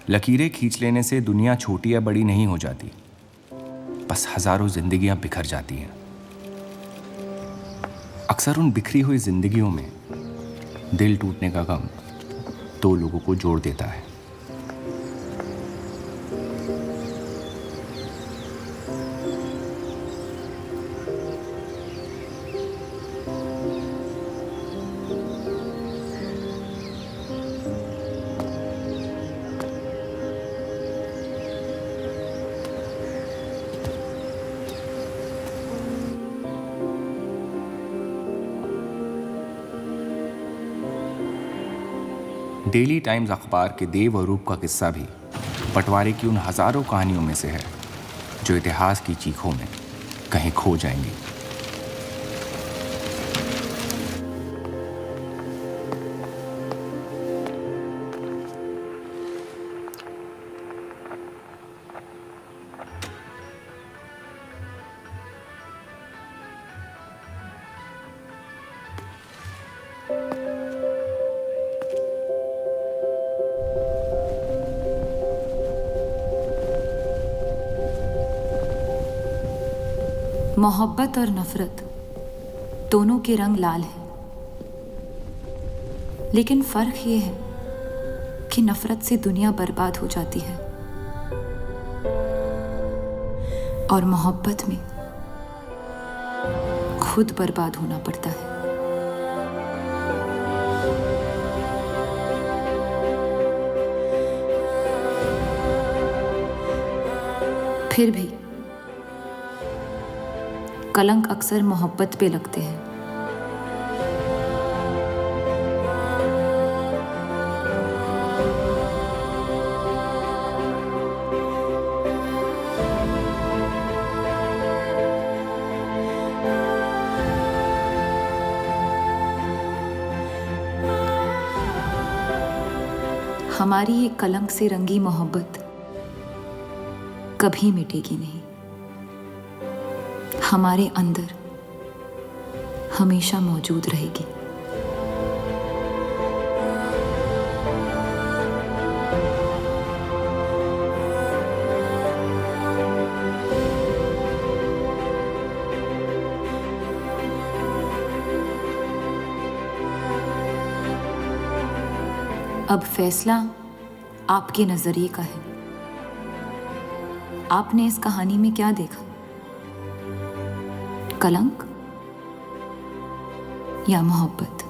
लकीरें खींच लेने से दुनिया छोटी या बड़ी नहीं हो जाती, बस हजारों जिंदगियां बिखर जाती हैं। अक्सर उन बिखरी हुई जिंदगियों में दिल टूटने का गम दो लोगों को जोड़ देता है। डेली टाइम्स अखबार के देव और रूप का किस्सा भी बंटवारे की उन हजारों कहानियों में से है जो इतिहास की चीखों में कहीं खो जाएंगी। मोहब्बत और नफरत दोनों के रंग लाल हैं, लेकिन फर्क ये है कि नफरत से दुनिया बर्बाद हो जाती है और मोहब्बत में खुद बर्बाद होना पड़ता है। फिर भी कलंक अक्सर मोहब्बत पे लगते हैं। हमारी ये कलंक से रंगी मोहब्बत कभी मिटेगी नहीं, हमारे अंदर हमेशा मौजूद रहेगी। अब फैसला आपके नजरिए का है। आपने इस कहानी में क्या देखा? कलंक या मोहब्बत?